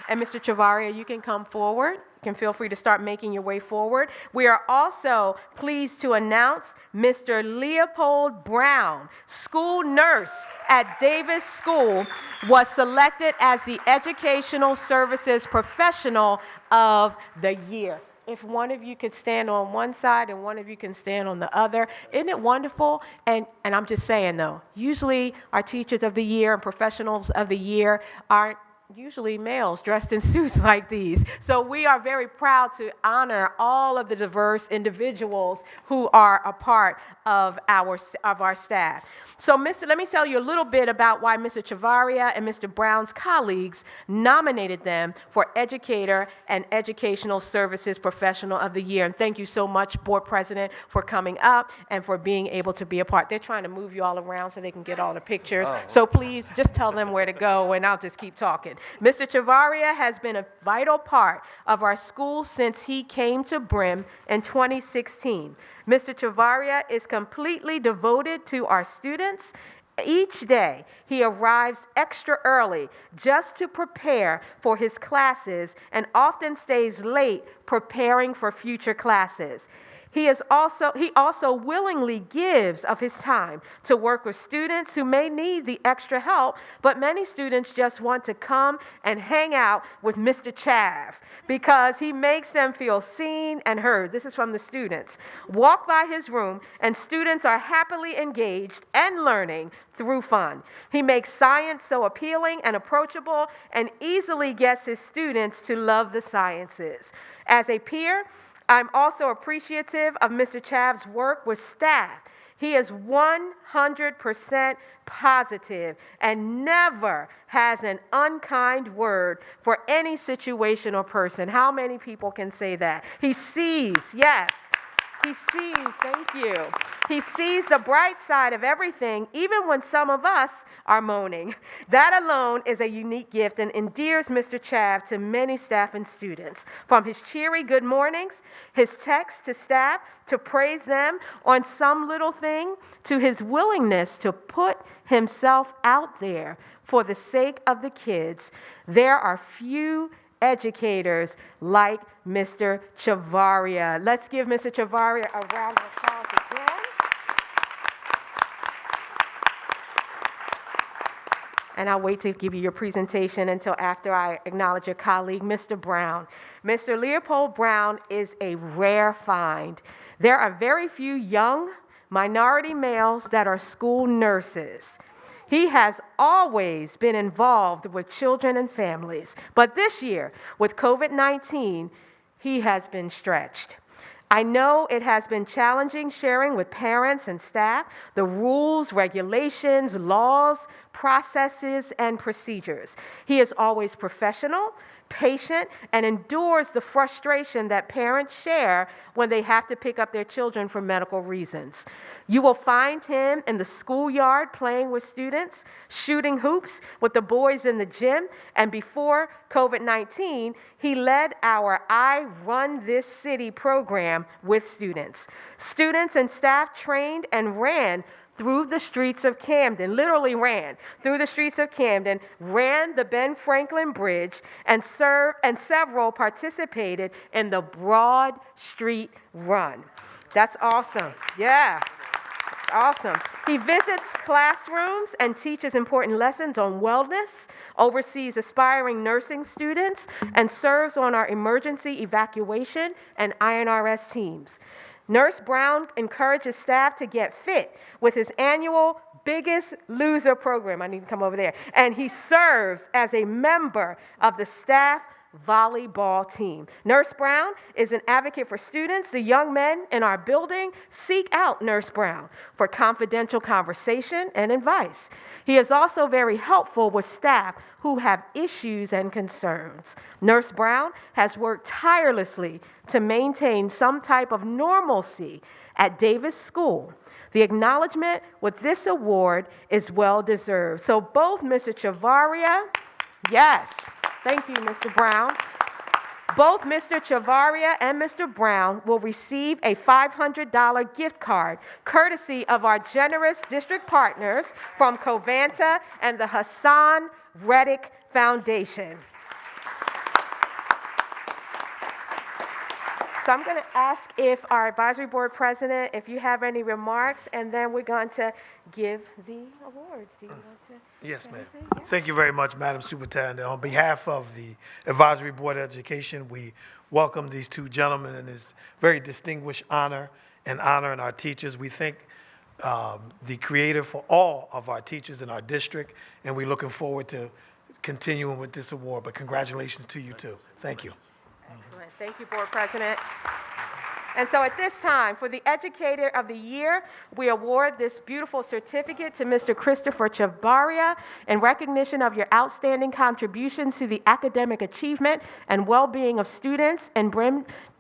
And Mr. Chavaria, you can come forward. You can feel free to start making your way forward. We are also pleased to announce Mr. Leopold Brown, school nurse at Davis School, was selected as the Educational Services Professional of the Year. If one of you could stand on one side and one of you can stand on the other, isn't it wonderful? And I'm just saying, though, usually our Teachers of the Year and Professionals of the Year aren't usually males dressed in suits like these. So we are very proud to honor all of the diverse individuals who are a part of our staff. So let me tell you a little bit about why Mr. Chavaria and Mr. Brown's colleagues nominated them for Educator and Educational Services Professional of the Year. And thank you so much, Board President, for coming up and for being able to be a part. They're trying to move you all around so they can get all the pictures. So please just tell them where to go and I'll just keep talking. Mr. Chavaria has been a vital part of our school since he came to Brim in 2016. Mr. Chavaria is completely devoted to our students. Each day, he arrives extra early just to prepare for his classes and often stays late preparing for future classes. He also willingly gives of his time to work with students who may need the extra help, but many students just want to come and hang out with Mr. Chav because he makes them feel seen and heard. This is from the students. Walk by his room and students are happily engaged and learning through fun. He makes science so appealing and approachable and easily gets his students to love the sciences. As a peer, I'm also appreciative of Mr. Chav's work with staff. He is 100% positive and never has an unkind word for any situation or person. How many people can say that? He sees, yes. He sees, thank you. He sees the bright side of everything, even when some of us are moaning. That alone is a unique gift and endears Mr. Chav to many staff and students. From his cheery good mornings, his texts to staff to praise them on some little thing, to his willingness to put himself out there for the sake of the kids, there are few educators like Mr. Chavaria. Let's give Mr. Chavaria a round of applause again. And I'll wait to give you your presentation until after I acknowledge your colleague, Mr. Brown. Mr. Leopold Brown is a rare find. There are very few young minority males that are school nurses. He has always been involved with children and families, but this year, with COVID-19, he has been stretched. I know it has been challenging sharing with parents and staff the rules, regulations, laws, processes, and procedures. He is always professional, patient, and endures the frustration that parents share when they have to pick up their children for medical reasons. You will find him in the schoolyard playing with students, shooting hoops with the boys in the gym, and before COVID-19, he led our I Run This City program with students. Students and staff trained and ran through the streets of Camden, literally ran through the streets of Camden, ran the Ben Franklin Bridge, and several participated in the Broad Street Run. That's awesome. Yeah. Awesome. He visits classrooms and teaches important lessons on wellness, oversees aspiring nursing students, and serves on our emergency evacuation and INRS teams. Nurse Brown encourages staff to get fit with his annual Biggest Loser program. I need to come over there. And he serves as a member of the staff volleyball team. Nurse Brown is an advocate for students. The young men in our building seek out Nurse Brown for confidential conversation and advice. He is also very helpful with staff who have issues and concerns. Nurse Brown has worked tirelessly to maintain some type of normalcy at Davis School. The acknowledgement with this award is well deserved. So both Mr. Chavaria, yes, thank you, Mr. Brown. Both Mr. Chavaria and Mr. Brown will receive a $500 gift card, courtesy of our generous district partners from Covanta and the Hassan Reddick Foundation. So I'm going to ask if our advisory board president, if you have any remarks, and then we're going to give the awards. Do you want to? Yes, ma'am. Thank you very much, Madam Superintendent. On behalf of the Advisory Board of Education, we welcome these two gentlemen in this very distinguished honor and honoring our teachers. We thank the creator for all of our teachers in our district, and we're looking forward to continuing with this award. But congratulations to you, too. Thank you. Excellent. Thank you, Board President. And so at this time, for the Educator of the Year, we award this beautiful certificate to Mr. Christopher Chavaria in recognition of your outstanding contributions to the academic achievement and well-being of students in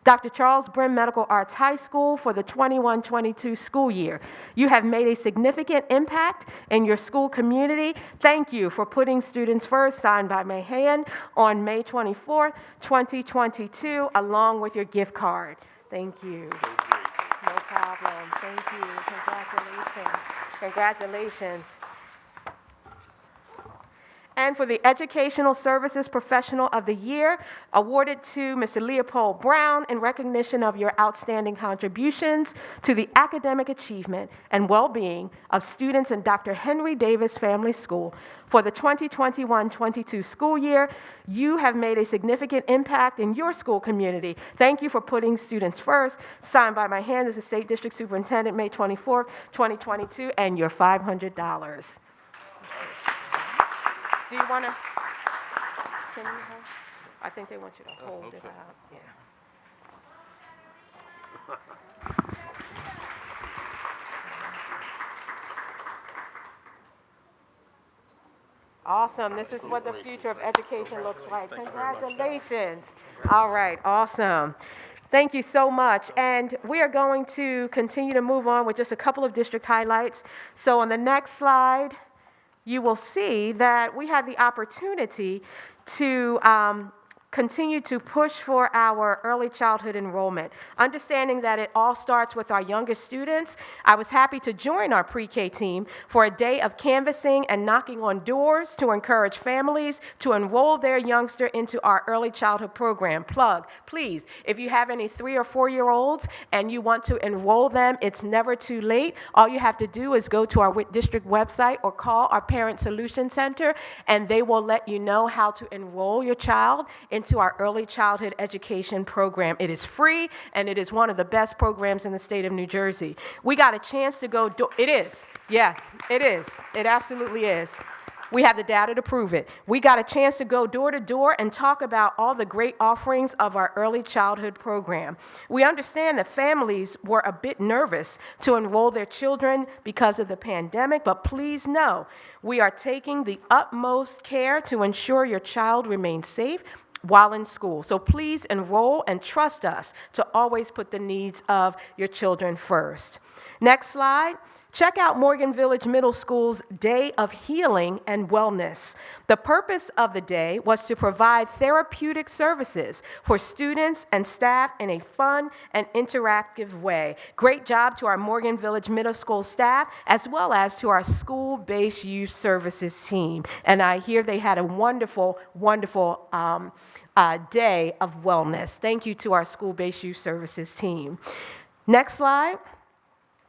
Dr. Charles Brim Medical Arts High School for the 21-22 school year. You have made a significant impact in your school community. Thank you for putting students first, signed by my hand on May 24th, 2022, along with your gift card. Thank you. So great. No problem. Thank you. Congratulations. Congratulations. And for the Educational Services Professional of the Year, awarded to Mr. Leopold Brown in recognition of your outstanding contributions to the academic achievement and well-being of students in Dr. Henry Davis Family School. For the 2021-22 school year, you have made a significant impact in your school community. Thank you for putting students first. Signed by my hand as the State District Superintendent, May 24th, 2022, and your $500. Do you want to? Can you hold? I think they want you to hold it out. Yeah. Awesome. This is what the future of education looks like. Congratulations. All right. Awesome. Thank you so much. And we are going to continue to move on with just a couple of district highlights. So on the next slide, you will see that we had the opportunity to continue to push for our early childhood enrollment. Understanding that it all starts with our youngest students, I was happy to join our pre-K team for a day of canvassing and knocking on doors to encourage families to enroll their youngster into our early childhood program. Plug, please, if you have any 3 or 4-year-olds and you want to enroll them, it's never too late. All you have to do is go to our district website or call our Parent Solution Center, and they will let you know how to enroll your child into our early childhood education program. It is free, and it is one of the best programs in the state of New Jersey. We got a chance to go, it is, yeah, it is, it absolutely is. We have the data to prove it. We got a chance to go door to door and talk about all the great offerings of our early childhood program. We understand that families were a bit nervous to enroll their children because of the pandemic, but please know we are taking the utmost care to ensure your child remains safe. while in school. So please enroll and trust us to always put the needs of your children first. Next slide. Check out Morgan Village Middle School's Day of Healing and Wellness. The purpose of the day was to provide therapeutic services for students and staff in a fun and interactive way. Great job to our Morgan Village Middle School staff, as well as to our school-based youth services team. And I hear they had a wonderful, wonderful day of wellness. Thank you to our school-based youth services team. Next slide.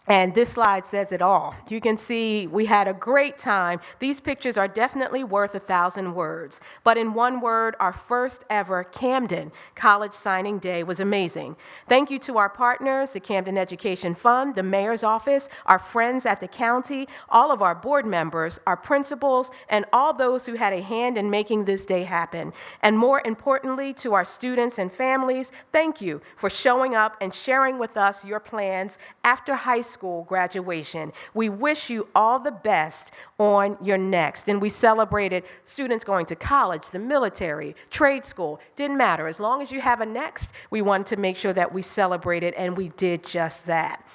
And this slide says it all. You can see we had a great time. These pictures are definitely worth 1,000 words. But in one word, our first ever Camden College Signing Day was amazing. Thank you to our partners, the Camden Education Fund, the Mayor's Office, our friends at the county, all of our board members, our principals, and all those who had a hand in making this day happen. And more importantly, to our students and families, thank you for showing up and sharing with us your plans after high school graduation. We wish you all the best on your next. And we celebrated students going to college, the military, trade school. Didn't matter. As long as you have a next, we wanted to make sure that we celebrated, and we did just that.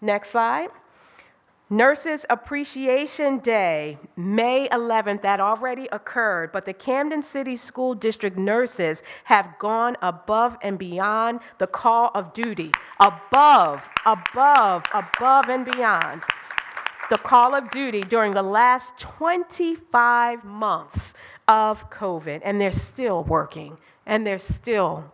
Next slide. Nurses Appreciation Day, May 11th, that already occurred, but the Camden City School District nurses have gone above and beyond the call of duty. Above and beyond the call of duty during the last 25 months of COVID, and they're still working, and they're still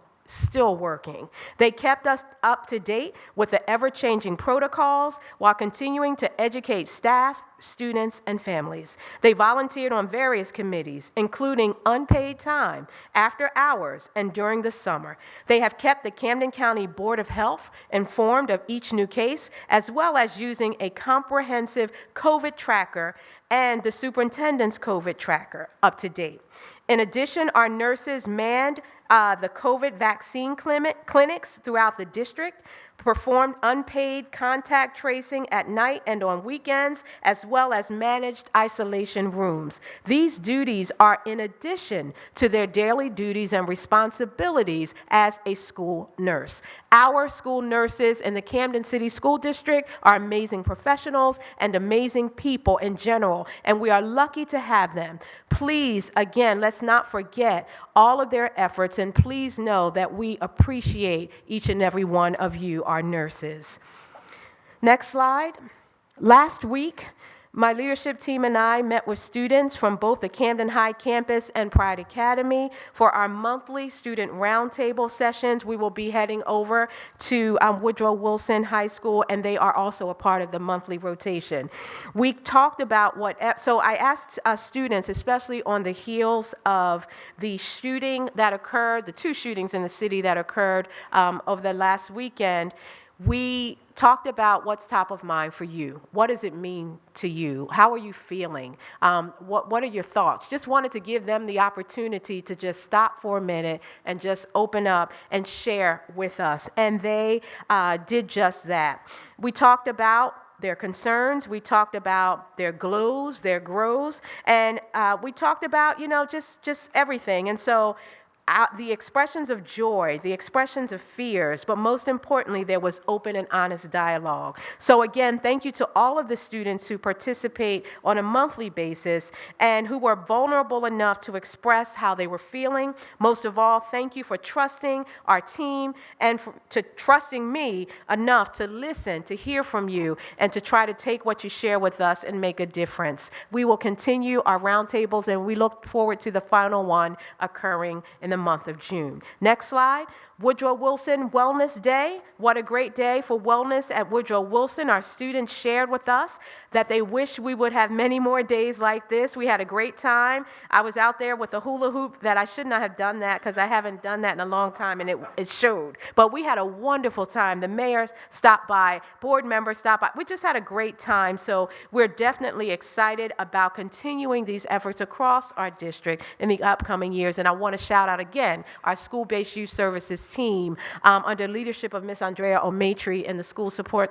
working. They kept us up to date with the ever-changing protocols while continuing to educate staff, students, and families. They volunteered on various committees, including unpaid time, after hours, and during the summer. They have kept the Camden County Board of Health informed of each new case, as well as using a comprehensive COVID tracker and the superintendent's COVID tracker up to date. In addition, our nurses manned the COVID vaccine clinics throughout the district, performed unpaid contact tracing at night and on weekends, as well as managed isolation rooms. These duties are in addition to their daily duties and responsibilities as a school nurse. Our school nurses in the Camden City School District are amazing professionals and amazing people in general, and we are lucky to have them. Please, again, let's not forget all of their efforts, and please know that we appreciate each and every one of you, our nurses. Next slide. Last week, my leadership team and I met with students from both the Camden High campus and Pride Academy for our monthly student roundtable sessions. We will be heading over to Woodrow Wilson High School, and they are also a part of the monthly rotation. We talked about so I asked students, especially on the heels of the shooting that occurred, the two shootings in the city that occurred over the last weekend, we talked about what's top of mind for you. What does it mean to you? How are you feeling? What are your thoughts? Just wanted to give them the opportunity to just stop for a minute and just open up and share with us. And they did just that. We talked about their concerns, we talked about their glows, their grows, and we talked about, just everything. And so the expressions of joy, the expressions of fears, but most importantly, there was open and honest dialogue. So again, thank you to all of the students who participate on a monthly basis and who were vulnerable enough to express how they were feeling. Most of all, thank you for trusting our team and to trusting me enough to listen, to hear from you, and to try to take what you share with us and make a difference. We will continue our roundtables, and we look forward to the final one occurring in the month of June. Next slide. Woodrow Wilson Wellness Day. What a great day for wellness at Woodrow Wilson. Our students shared with us that they wish we would have many more days like this. We had a great time. I was out there with a hula hoop that I should not have done that because I haven't done that in a long time, and it showed. But we had a wonderful time. The mayor stopped by, board members stopped by. We just had a great time. So we're definitely excited about continuing these efforts across our district in the upcoming years. And I want to shout out again our school-based youth services team under leadership of Ms. Andrea Omatry and the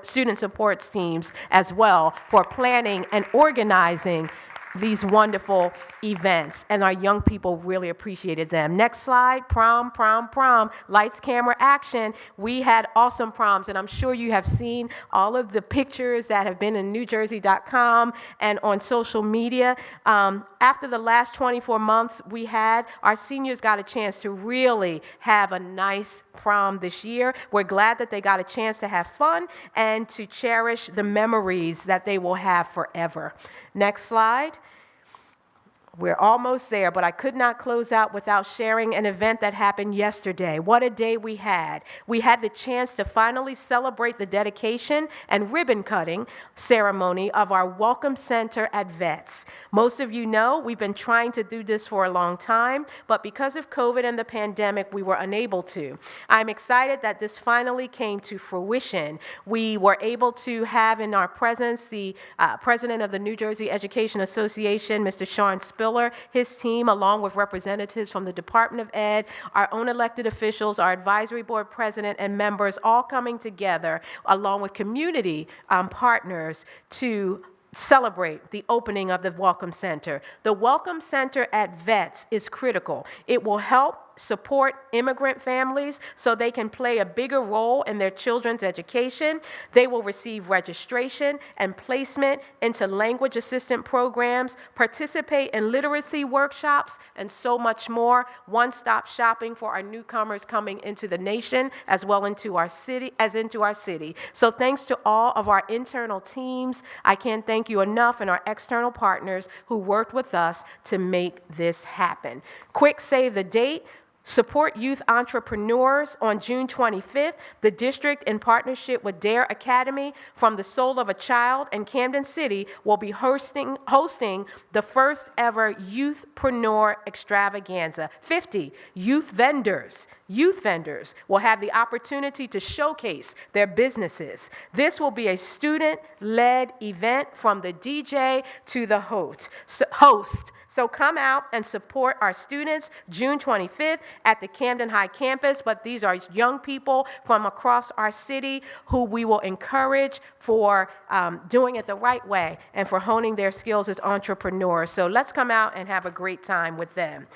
student supports teams as well for planning and organizing these wonderful events, and our young people really appreciated them. Next slide, prom, prom, prom, lights, camera, action. We had awesome proms, and I'm sure you have seen all of the pictures that have been in NewJersey.com and on social media. After the last 24 months we had, our seniors got a chance to really have a nice prom this year. We're glad that they got a chance to have fun and to cherish the memories that they will have forever. Next slide. We're almost there, but I could not close out without sharing an event that happened yesterday. What a day we had. We had the chance to finally celebrate the dedication and ribbon cutting ceremony of our Welcome Center at Vets. Most of you know we've been trying to do this for a long time, but because of COVID and the pandemic, we were unable to. I'm excited that this finally came to fruition. We were able to have in our presence the president of the New Jersey Education Association, Mr. Sean Spiller, his team, along with representatives from the Department of Ed, our own elected officials, our advisory board president and members, all coming together along with community partners to celebrate the opening of the Welcome Center. The Welcome Center at Vets is critical. It will help support immigrant families so they can play a bigger role in their children's education. They will receive registration and placement into language assistant programs, participate in literacy workshops, and so much more. One-stop shopping for our newcomers coming into the nation as well into our city. So thanks to all of our internal teams. I can't thank you enough, and our external partners who worked with us to make this happen. Quick save the date. Support youth entrepreneurs on June 25th. The district, in partnership with Dare Academy from the Soul of a Child and Camden City, will be hosting the first ever Youthpreneur Extravaganza. 50 youth vendors will have the opportunity to showcase their businesses. This will be a student-led event from the DJ to the host. So come out and support our students June 25th at the Camden High campus, but these are young people from across our city who we will encourage for doing it the right way and for honing their skills as entrepreneurs. So let's come out and have a great time with them.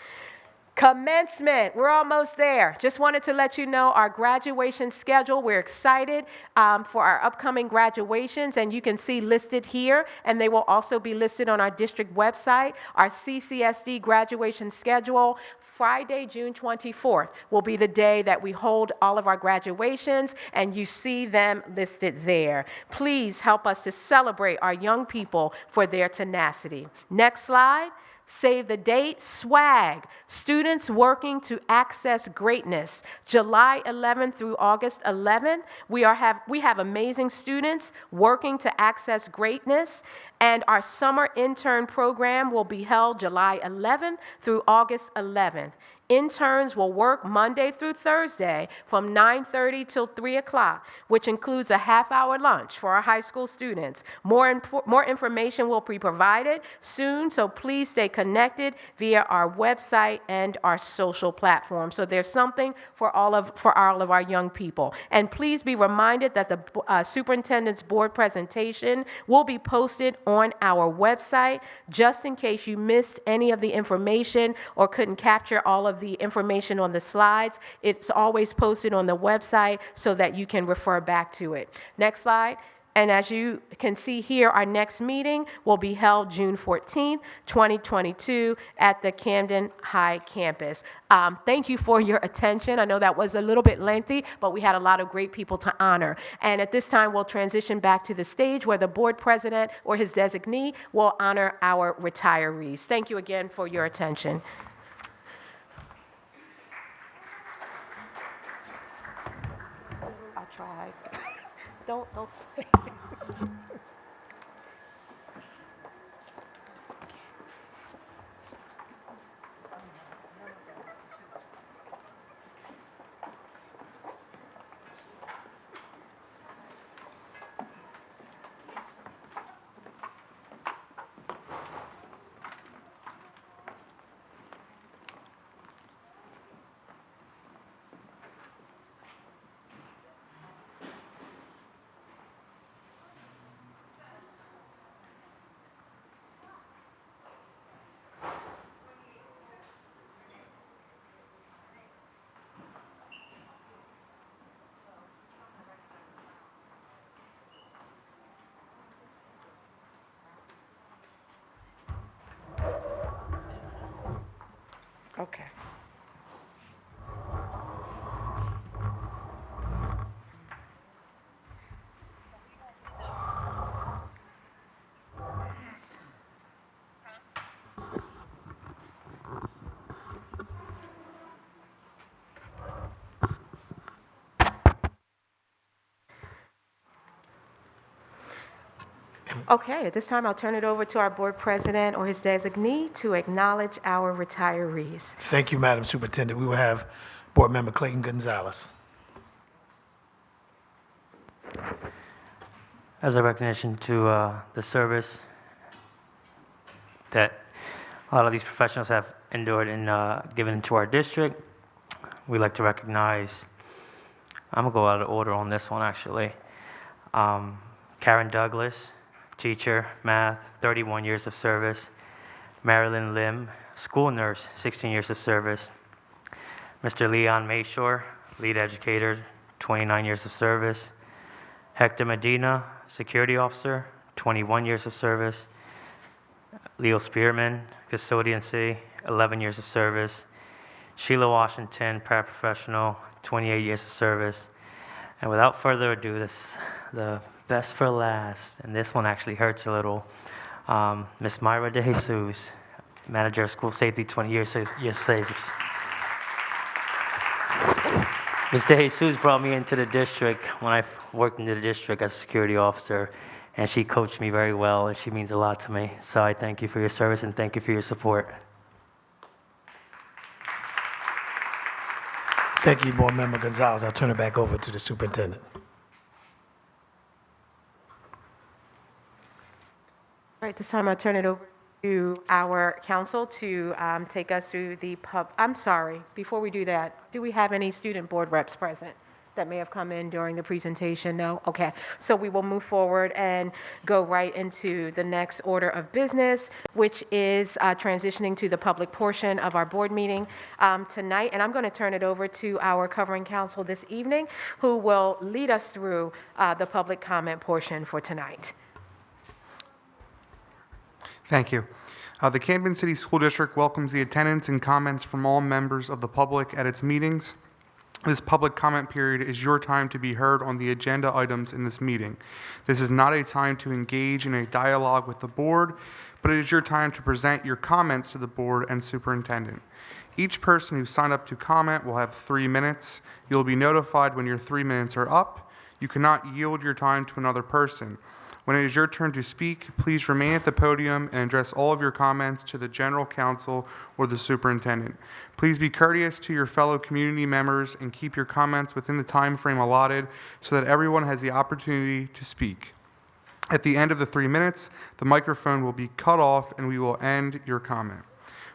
Commencement, we're almost there. Just wanted to let you know our graduation schedule. We're excited for our upcoming graduations, and you can see listed here, and they will also be listed on our district website. Our CCSD graduation schedule, Friday, June 24th, will be the day that we hold all of our graduations, and you see them listed there. Please help us to celebrate our young people for their tenacity. Next slide. Save the date, swag, students working to access greatness. July 11th through August 11th, we have amazing students working to access greatness, and our summer intern program will be held July 11th through August 11th. Interns will work Monday through Thursday from 9:30 till 3 o'clock, which includes a half-hour lunch for our high school students. More information will be provided soon, so please stay connected via our website and our social platforms. So there's something for all of our young people. And please be reminded that the superintendent's board presentation will be posted on our website, just in case you missed any of the information or couldn't capture all of the information on the slides. It's always posted on the website so that you can refer back to it. Next slide. And as you can see here, our next meeting will be held June 14th, 2022 at the Camden High campus. Thank you for your attention. I know that was a little bit lengthy, but we had a lot of great people to honor. And at this time, we'll transition back to the stage where the board president or his designee will honor our retirees. Thank you again for your attention. I'll try. Don't. Okay. Okay, at this time, I'll turn it over to our board president or his designee to acknowledge our retirees. Thank you, Madam Superintendent. We will have Board Member Clayton Gonzalez. As a recognition to the service that a lot of these professionals have endured and given to our district, we'd like to recognize, I'm going to go out of order on this one actually. Karen Douglas, teacher, math, 31 years of service. Marilyn Lim, school nurse, 16 years of service. Mr. Leon Mayshore, lead educator, 29 years of service. Hector Medina, security officer, 21 years of service. Leo Spearman, custodiancy, 11 years of service. Sheila Washington, paraprofessional, 28 years of service. And without further ado, the best for last, and this one actually hurts a little. Miss Myra De Jesus, manager of school safety, 20 years service. Ms. De Jesus brought me into the district when I worked in the district as a security officer, and she coached me very well, and she means a lot to me. So I thank you for your service and thank you for your support. Thank you, Board Member Gonzalez. I'll turn it back over to the superintendent. All right, this time I'll turn it over to our council to take us through the I'm sorry, before we do that, do we have any student board reps present that may have come in during the presentation? No? Okay, so we will move forward and go right into the next order of business, which is transitioning to the public portion of our board meeting tonight. And I'm going to turn it over to our covering counsel this evening, who will lead us through the public comment portion for tonight. Thank you. The Camden City School District welcomes the attendance and comments from all members of the public at its meetings. This public comment period is your time to be heard on the agenda items in this meeting. This is not a time to engage in a dialogue with the board, but it is your time to present your comments to the board and superintendent. Each person who signed up to comment will have 3 minutes. You'll be notified when your 3 minutes are up. You cannot yield your time to another person. When it is your turn to speak, please remain at the podium and address all of your comments to the general counsel or the superintendent. Please be courteous to your fellow community members and keep your comments within the time frame allotted so that everyone has the opportunity to speak. At the end of the 3 minutes, the microphone will be cut off and we will end your comment.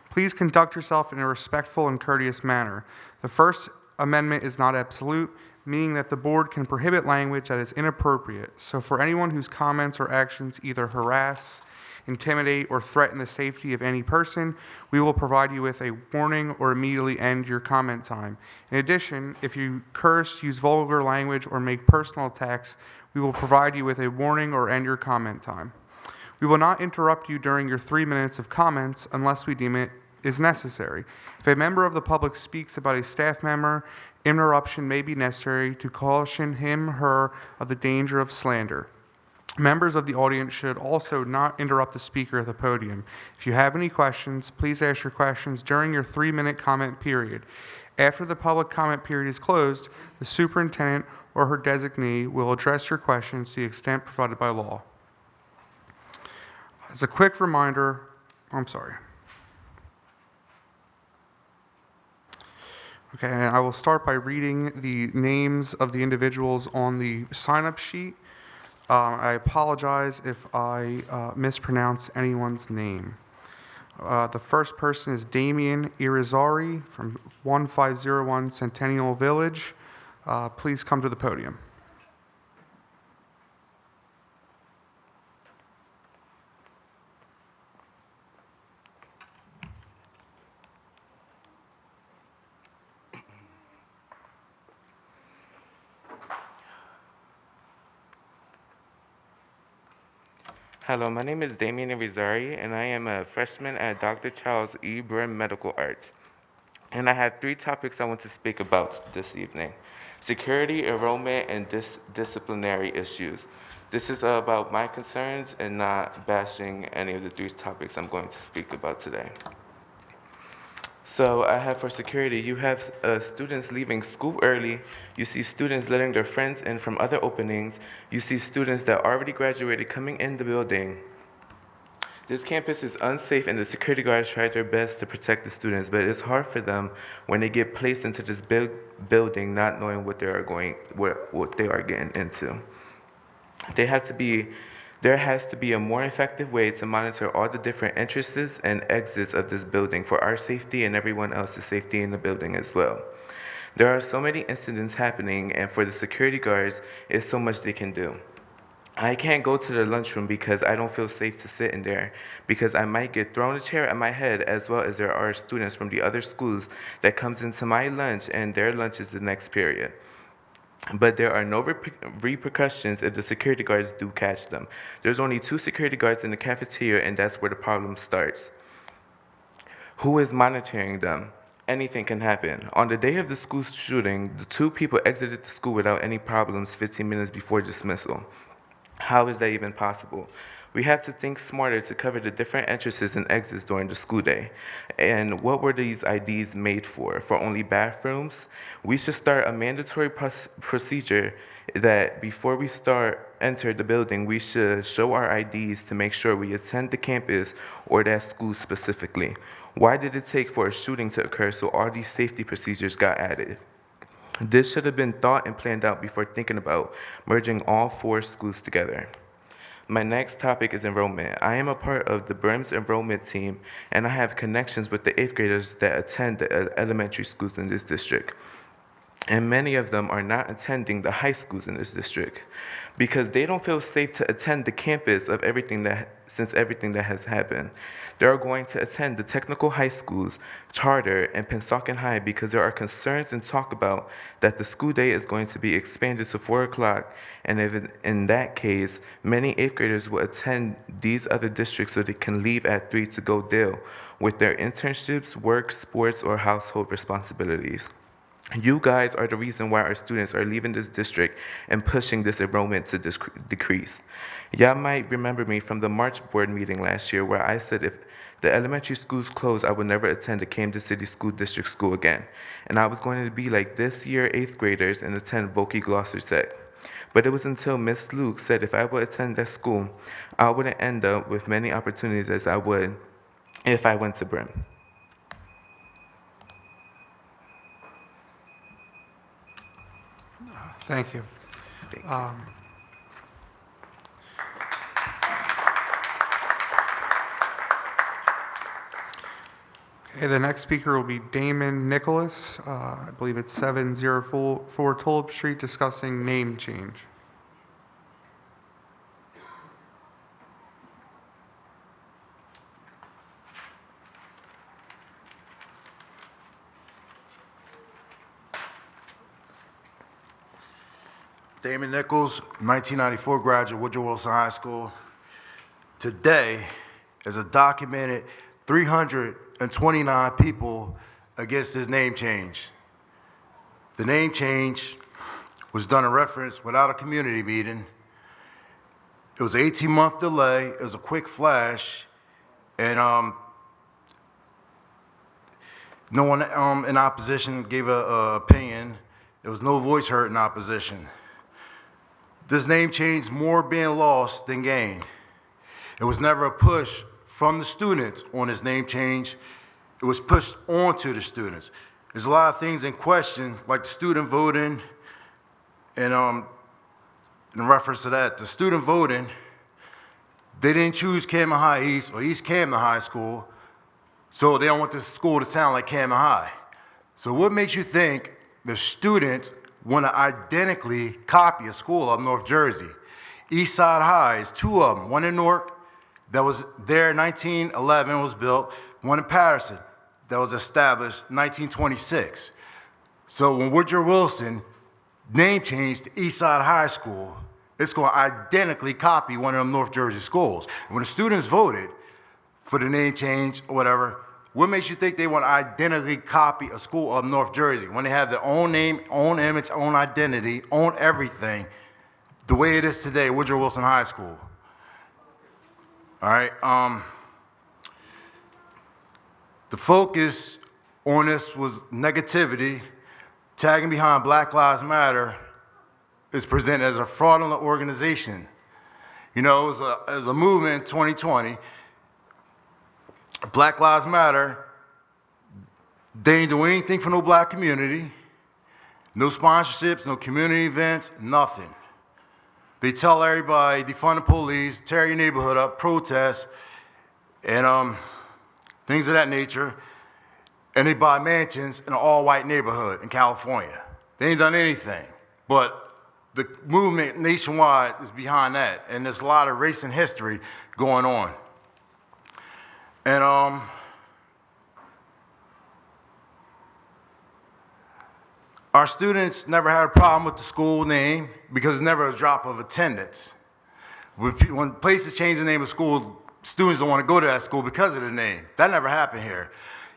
Please conduct yourself in a respectful and courteous manner. The First Amendment is not absolute, meaning that the board can prohibit language that is inappropriate. So for anyone whose comments or actions either harass, intimidate, or threaten the safety of any person, we will provide you with a warning or immediately end your comment time. In addition, if you curse, use vulgar language, or make personal attacks, we will provide you with a warning or end your comment time. We will not interrupt you during your 3 minutes of comments unless we deem it is necessary. If a member of the public speaks about a staff member, interruption may be necessary to caution him/her of the danger of slander. Members of the audience should also not interrupt the speaker at the podium. If you have any questions, please ask your questions during your 3-minute comment period. After the public comment period is closed, the superintendent or her designee will address your questions to the extent provided by law. As a quick reminder, Okay, and I will start by reading the names of the individuals on the sign-up sheet. I apologize if I mispronounce anyone's name. The first person is Damian Irizarry from 1501 Centennial Village. Please come to the podium. Hello, my name is Damian Irizarry, and I am a freshman at Dr. Charles E. Brim Medical Arts. And I have 3 topics I want to speak about this evening: security, enrollment, and disciplinary issues. This is about my concerns and not bashing any of the 3 topics I'm going to speak about today. So I have for security, you have students leaving school early. You see students letting their friends in from other openings. You see students that already graduated coming in the building. This campus is unsafe, and the security guards try their best to protect the students, but it's hard for them when they get placed into this big building not knowing what they are getting into. There has to be a more effective way to monitor all the different entrances and exits of this building for our safety and everyone else's safety in the building as well. There are so many incidents happening, and for the security guards, it's so much they can do. I can't go to the lunchroom because I don't feel safe to sit in there, because I might get thrown a chair at my head, as well as there are students from the other schools that comes into my lunch and their lunch is the next period. But there are no repercussions if the security guards do catch them. There's only 2 security guards in the cafeteria, and that's where the problem starts. Who is monitoring them? Anything can happen. On the day of the school shooting, the 2 people exited the school without any problems 15 minutes before dismissal. How is that even possible? We have to think smarter to cover the different entrances and exits during the school day. And what were these IDs made for? For only bathrooms? We should start a mandatory procedure that before we enter the building, we should show our IDs to make sure we attend the campus or that school specifically. Why did it take for a shooting to occur so all these safety procedures got added? This should have been thought and planned out before thinking about merging all 4 schools together. My next topic is enrollment. I am a part of the BRIMS enrollment team, and I have connections with the 8th graders that attend the elementary schools in this district. And many of them are not attending the high schools in this district because they don't feel safe to attend the campus of since everything that has happened. They are going to attend the technical high schools, charter, and Pennsauken High because there are concerns and talk about that the school day is going to be expanded to 4 o'clock, and if in that case, many 8th graders will attend these other districts so they can leave at 3 to go deal with their internships, work, sports, or household responsibilities. You guys are the reason why our students are leaving this district and pushing this enrollment to decrease. Y'all might remember me from the March board meeting last year where I said if the elementary schools closed, I would never attend a Camden City School District school again. And I was going to be like this year 8th graders and attend Volkey Gloucester Tech. But it was until Miss Luke said if I would attend that school, I wouldn't end up with many opportunities as I would if I went to BRIM. Thank you. Thank you. Okay, the next speaker will be Damon Nicholas. I believe it's 704 Tulip Street, discussing name change. Damon Nichols, 1994 graduate, Woodrow Wilson High School. Today is a documented 329 people against this name change. The name change was done in reference without a community meeting. It was an 18-month delay. It was a quick flash, and no one in opposition gave a opinion. There was no voice heard in opposition. This name change more being lost than gained. It was never a push from the students on this name change. It was pushed onto the students. There's a lot of things in question, like the student voting, and in reference to that, the student voting, they didn't choose Camden High East or East Camden High School, so they don't want this school to sound like Camden High. So what makes you think the students want to identically copy a school up North Jersey? Eastside High is 2 of them, one in Newark that was there in 1911, was built, one in Patterson that was established in 1926. So when Woodrow Wilson name changed to Eastside High School, it's going to identically copy one of them North Jersey schools. And when the students voted for the name change or whatever, What makes you think they want to identically copy a school of North Jersey when they have their own name, own image, own identity, own everything, the way it is today, Woodrow Wilson High School? All right. The focus on this was negativity. Tagging behind Black Lives Matter is presented as a fraudulent organization. You know, it was a movement in 2020. Black Lives Matter, they ain't do anything for no black community, no sponsorships, no community events, nothing. They tell everybody, defund the police, tear your neighborhood up, protest, and things of that nature, and they buy mansions in an all-white neighborhood in California. They ain't done anything, but the movement nationwide is behind that, and there's a lot of race and history going on. And our students never had a problem with the school name because it's never a drop of attendance. When places change the name of school, students don't want to go to that school because of the name. That never happened here.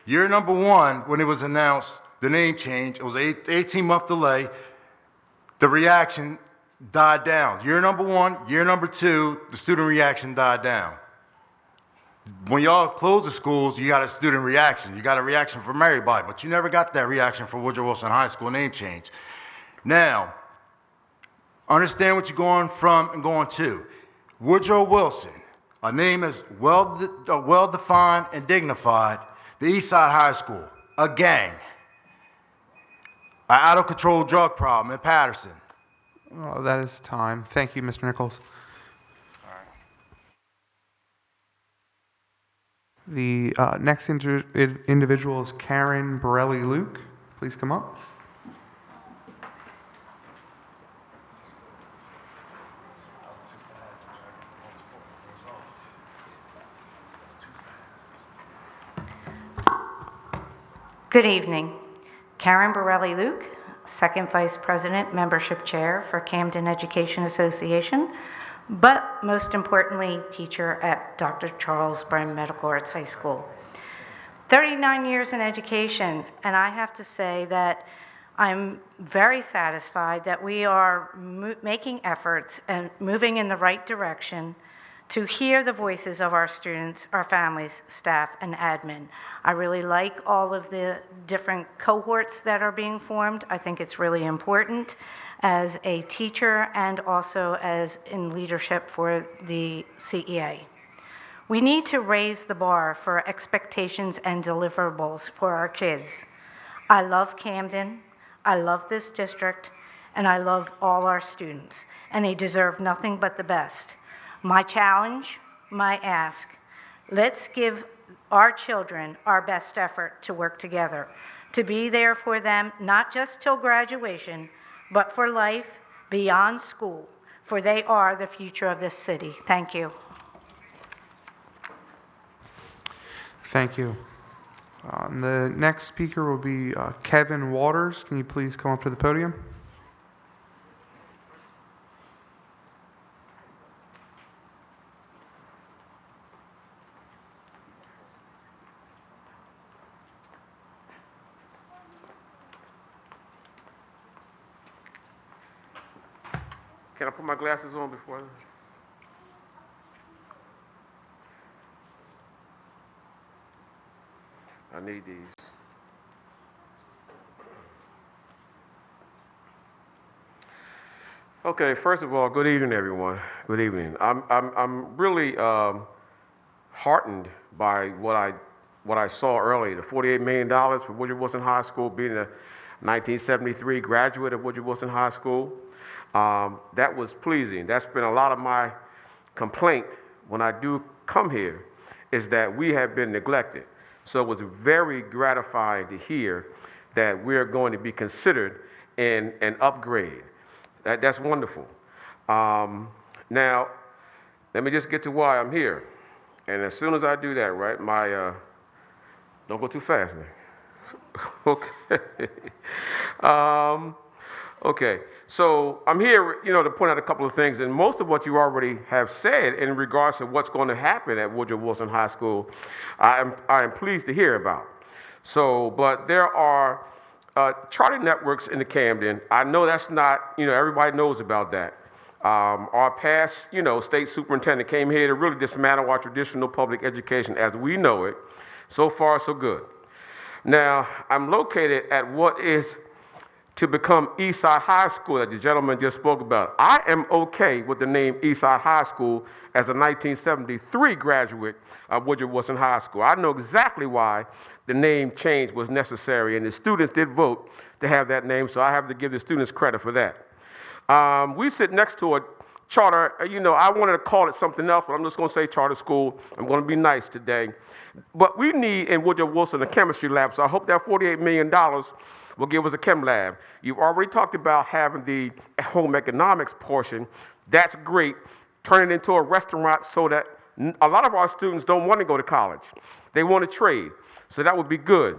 Year number one, when it was announced, the name change, it was an 18-month delay. The reaction died down. Year number one, year number two, the student reaction died down. When y'all close the schools, you got a student reaction. You got a reaction from everybody, but you never got that reaction for Woodrow Wilson High School name change. Now, understand what you're going from and going to. Woodrow Wilson, a name is well-defined and dignified. The East Side High School, a gang. An out-of-control drug problem in Patterson. Oh, that is time. Thank you, Mr. Nichols. The next individual is Karen Borelli-Luke. Please come up. Good evening. Karen Borelli-Luke, Second Vice President, Membership Chair for Camden Education Association, but most importantly, teacher at Dr. Charles Brown Medical Arts High School. 39 years in education, and I have to say that I'm very satisfied that we are making efforts and moving in the right direction to hear the voices of our students, our families, staff, and admin. I really like all of the different cohorts that are being formed. I think it's really important as a teacher and also as in leadership for the CEA. We need to raise the bar for expectations and deliverables for our kids. I love Camden, I love this district, and I love all our students, and they deserve nothing but the best. My challenge, my ask, let's give our children our best effort to work together, to be there for them, not just till graduation, but for life beyond school, for they are the future of this city. Thank you. Thank you. The next speaker will be Kevin Waters. Can you please come up to the podium? Can I put my glasses on before? I need these. Okay, first of all, good evening, everyone. Good evening. I'm really heartened by what I saw earlier. The $48 million for Woodrow Wilson High School, being a 1973 graduate of Woodrow Wilson High School. That was pleasing. That's been a lot of my complaint when I do come here, is that we have been neglected. So it was very gratifying to hear that we're going to be considered in an upgrade. That's wonderful. Now, let me just get to why I'm here. And as soon as I do that, right, don't go too fast now. Okay. Okay, so I'm here, to point out a couple of things, and most of what you already have said in regards to what's going to happen at Woodrow Wilson High School, I am pleased to hear about. So, but there are charter networks in the Camden. I know that's not, everybody knows about that. Our past, state superintendent came here to really dismantle our traditional public education as we know it. So far, so good. Now, I'm located at what is to become Eastside High School that the gentleman just spoke about. I am okay with the name Eastside High School as a 1973 graduate of Woodrow Wilson High School. I know exactly why the name change was necessary, and the students did vote to have that name, so I have to give the students credit for that. We sit next to a charter, I wanted to call it something else, but I'm just going to say charter school. I'm going to be nice today. But we need in Woodrow Wilson a chemistry lab, so I hope that $48 million will give us a chem lab. You've already talked about having the home economics portion. That's great. Turn it into a restaurant so that a lot of our students don't want to go to college. They want to trade. So that would be good.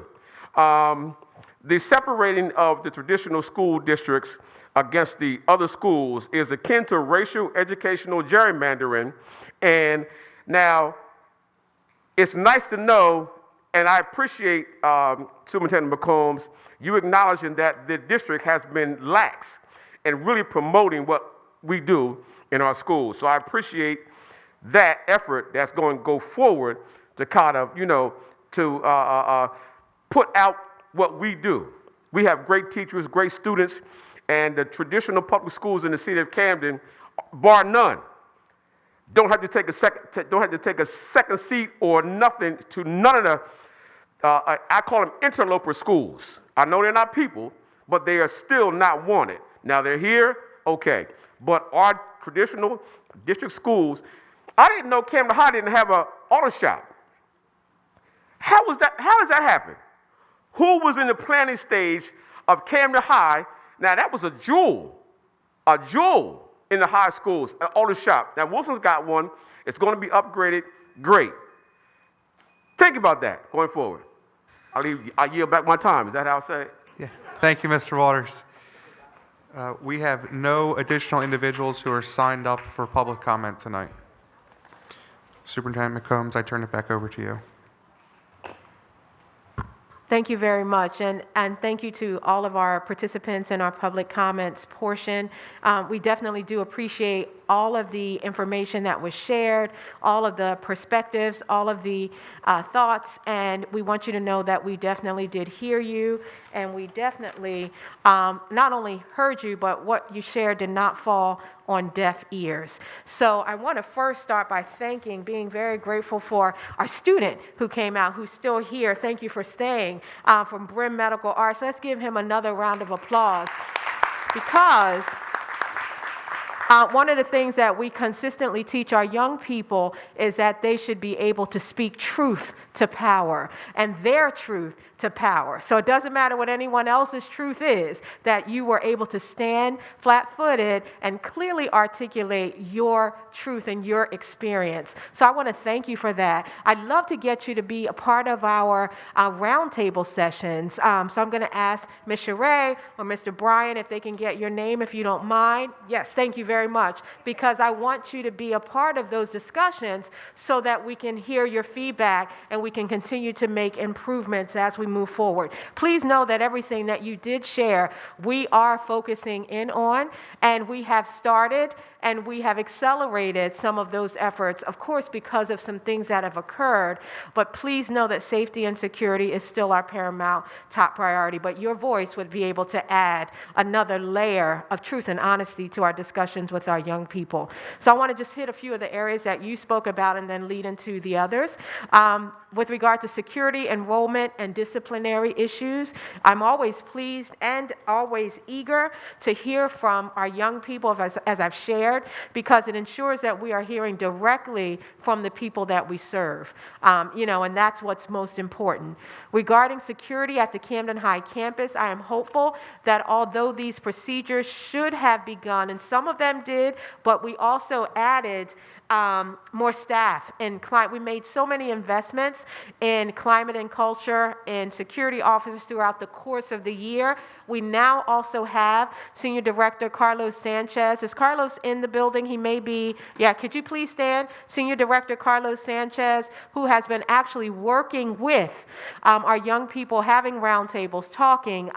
The separating of the traditional school districts against the other schools is akin to racial educational gerrymandering. And now, it's nice to know, and I appreciate Superintendent McCombs, you acknowledging that the district has been lax in really promoting what we do in our schools. So I appreciate that effort that's going to go forward to kind of, to put out what we do. We have great teachers, great students, and the traditional public schools in the city of Camden, bar none, don't have to take a second seat or nothing to none of the I call them interloper schools. I know they're not people, but they are still not wanted. Now they're here, okay. But our traditional district schools, I didn't know Camden High didn't have an auto shop. How does that happen? Who was in the planning stage of Camden High? Now that was a jewel in the high schools, an auto shop. Now Wilson's got one. It's going to be upgraded. Great. Think about that going forward. I yield back my time. Is that how I say it? Yeah. Thank you, Mr. Waters. We have no additional individuals who are signed up for public comment tonight. Superintendent McCombs, I turn it back over to you. Thank you very much, and thank you to all of our participants in our public comments portion. We definitely do appreciate all of the information that was shared, all of the perspectives, all of the thoughts, and we want you to know that we definitely did hear you, and we definitely not only heard you, but what you shared did not fall on deaf ears. So I want to first start by being very grateful for our student who came out, who's still here. Thank you for staying, from Brim Medical Arts. Let's give him another round of applause, because one of the things that we consistently teach our young people is that they should be able to speak truth to power, and their truth to power. So it doesn't matter what anyone else's truth is, that you were able to stand flat-footed and clearly articulate your truth and your experience. So I want to thank you for that. I'd love to get you to be a part of our roundtable sessions. So I'm going to ask Ms. Sheree or Mr. Bryan if they can get your name, if you don't mind. Yes, thank you very much, because I want you to be a part of those discussions so that we can hear your feedback and we can continue to make improvements as we move forward. Please know that everything that you did share, we are focusing in on, and we have started and we have accelerated some of those efforts, of course, because of some things that have occurred. But please know that safety and security is still our paramount top priority. But your voice would be able to add another layer of truth and honesty to our discussions with our young people. So I want to just hit a few of the areas that you spoke about and then lead into the others. With regard to security, enrollment, and disciplinary issues, I'm always pleased and always eager to hear from our young people, as I've shared, because it ensures that we are hearing directly from the people that we serve, and that's what's most important. Regarding security at the Camden High campus, I am hopeful that although these procedures should have begun, and some of them did, but we also added more staff and we made so many investments in climate and culture and security officers throughout the course of the year. We now also have Senior Director Carlos Sanchez. Is Carlos in the building? He may be. Yeah, could you please stand? Senior Director Carlos Sanchez, who has been actually working with our young people, having roundtables, talking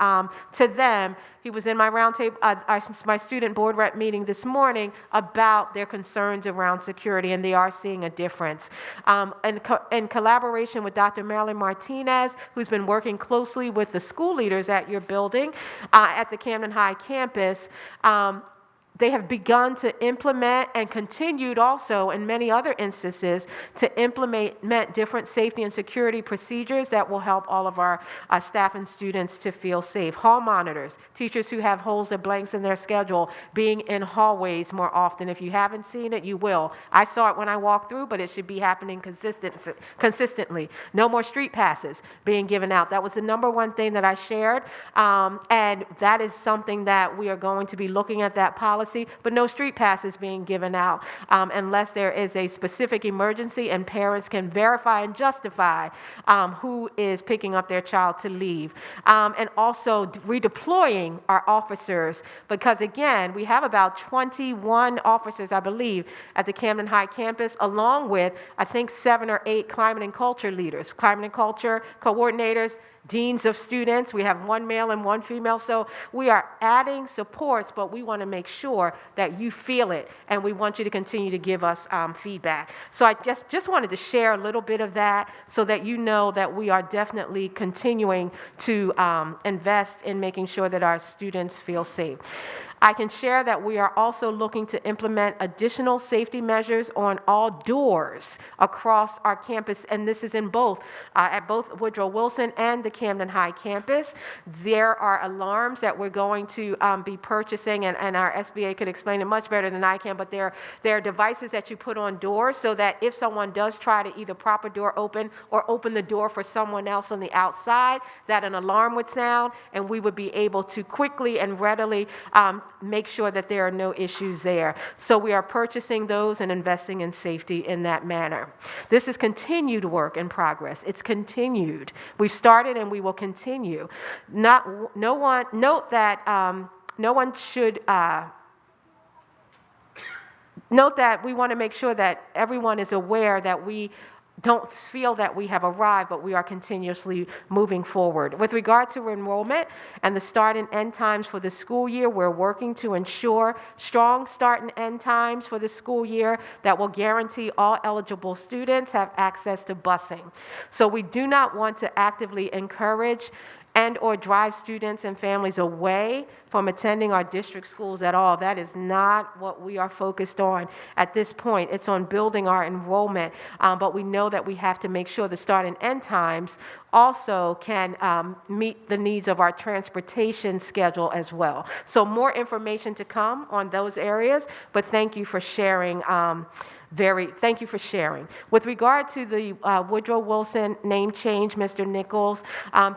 to them. He was in my roundtable, my student board rep meeting this morning about their concerns around security, and they are seeing a difference. In collaboration with Dr. Marilyn Martinez, who's been working closely with the school leaders at your building, at the Camden High campus, they have begun to implement and continued also in many other instances to implement different safety and security procedures that will help all of our staff and students to feel safe. Hall monitors, teachers who have holes or blanks in their schedule being in hallways more often. If you haven't seen it, you will. I saw it when I walked through, but it should be happening consistently. No more street passes being given out. That was the number one thing that I shared, and that is something that we are going to be looking at that policy. But no street passes being given out unless there is a specific emergency and parents can verify and justify who is picking up their child to leave. And also redeploying our officers, because again, we have about 21 officers, I believe, at the Camden High campus, along with, I think, 7 or 8 climate and culture leaders, climate and culture coordinators, deans of students. We have 1 male and 1 female. So we are adding supports, but we want to make sure that you feel it, and we want you to continue to give us feedback. So I just wanted to share a little bit of that so that you know that we are definitely continuing to invest in making sure that our students feel safe. I can share that we are also looking to implement additional safety measures on all doors across our campus, and this is in both, at both Woodrow Wilson and the Camden High campus. There are alarms that we're going to be purchasing, and our SBA could explain it much better than I can, but there are devices that you put on doors so that if someone does try to either prop a door open or open the door for someone else on the outside, that an alarm would sound, and we would be able to quickly and readily make sure that there are no issues there. So we are purchasing those and investing in safety in that manner. This is continued work in progress. It's continued. We've started and we will continue. Note that we want to make sure that everyone is aware that we don't feel that we have arrived, but we are continuously moving forward. With regard to enrollment and the start and end times for the school year, we're working to ensure strong start and end times for the school year that will guarantee all eligible students have access to busing. So we do not want to actively encourage and or drive students and families away from attending our district schools at all. That is not what we are focused on at this point. It's on building our enrollment, but we know that we have to make sure the start and end times also can meet the needs of our transportation schedule as well. So more information to come on those areas, but thank you for sharing. Thank you for sharing. With regard to the Woodrow Wilson name change, Mr. Nichols,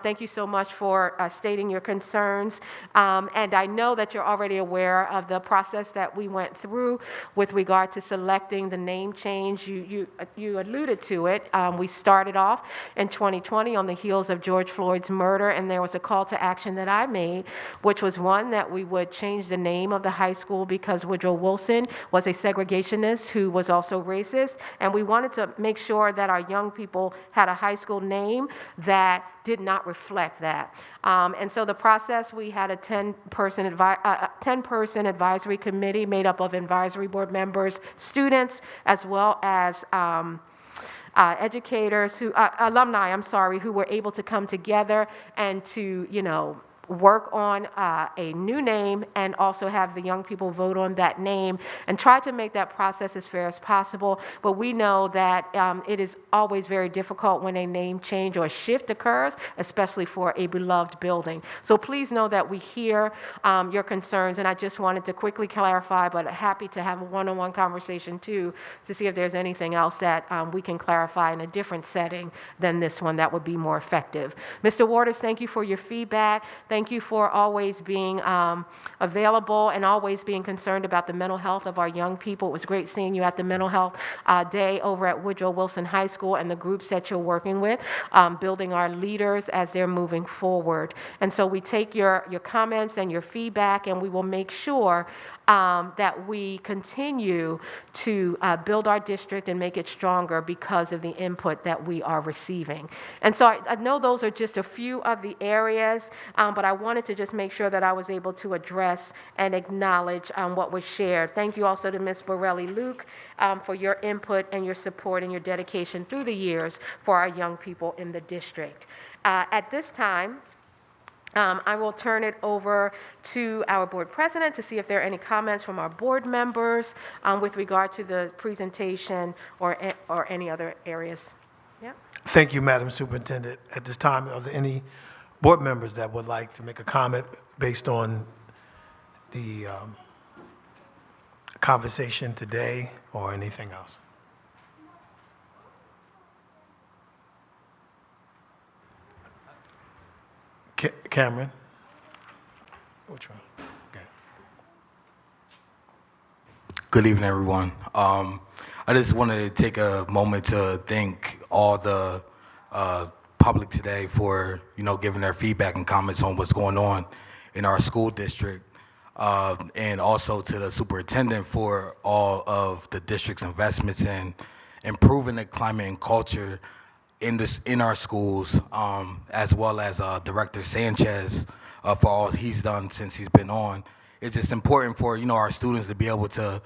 thank you so much for stating your concerns. And I know that you're already aware of the process that we went through with regard to selecting the name change. You alluded to it. We started off in 2020 on the heels of George Floyd's murder, and there was a call to action that I made, which was one that we would change the name of the high school because Woodrow Wilson was a segregationist who was also racist, and we wanted to make sure that our young people had a high school name that did not reflect that. And so the process, we had a 10-person advisory committee made up of advisory board members, students, as well as educators, alumni, who were able to come together and to, work on a new name and also have the young people vote on that name and try to make that process as fair as possible. But we know that it is always very difficult when a name change or shift occurs, especially for a beloved building. So please know that we hear your concerns, and I just wanted to quickly clarify, but happy to have a one-on-one conversation too to see if there's anything else that we can clarify in a different setting than this one that would be more effective. Mr. Waters, thank you for your feedback. Thank you for always being available and always being concerned about the mental health of our young people. It was great seeing you at the Mental Health Day over at Woodrow Wilson High School and the groups that you're working with, building our leaders as they're moving forward. And so we take your comments and your feedback, and we will make sure that we continue to build our district and make it stronger because of the input that we are receiving. And so I know those are just a few of the areas, but I wanted to just make sure that I was able to address and acknowledge what was shared. Thank you also to Ms. Borelli-Luke for your input and your support and your dedication through the years for our young people in the district. At this time, I will turn it over to our board president to see if there are any comments from our board members with regard to the presentation or any other areas. Yeah. Thank you, Madam Superintendent. At this time, are there any board members that would like to make a comment based on the conversation today or anything else? Cameron? Which one? Okay. Good evening, everyone. I just wanted to take a moment to thank all the public today for, giving their feedback and comments on what's going on in our school district, and also to the superintendent for all of the district's investments in improving the climate and culture in our schools, as well as Director Sanchez for all he's done since he's been on. It's just important for our students to be able to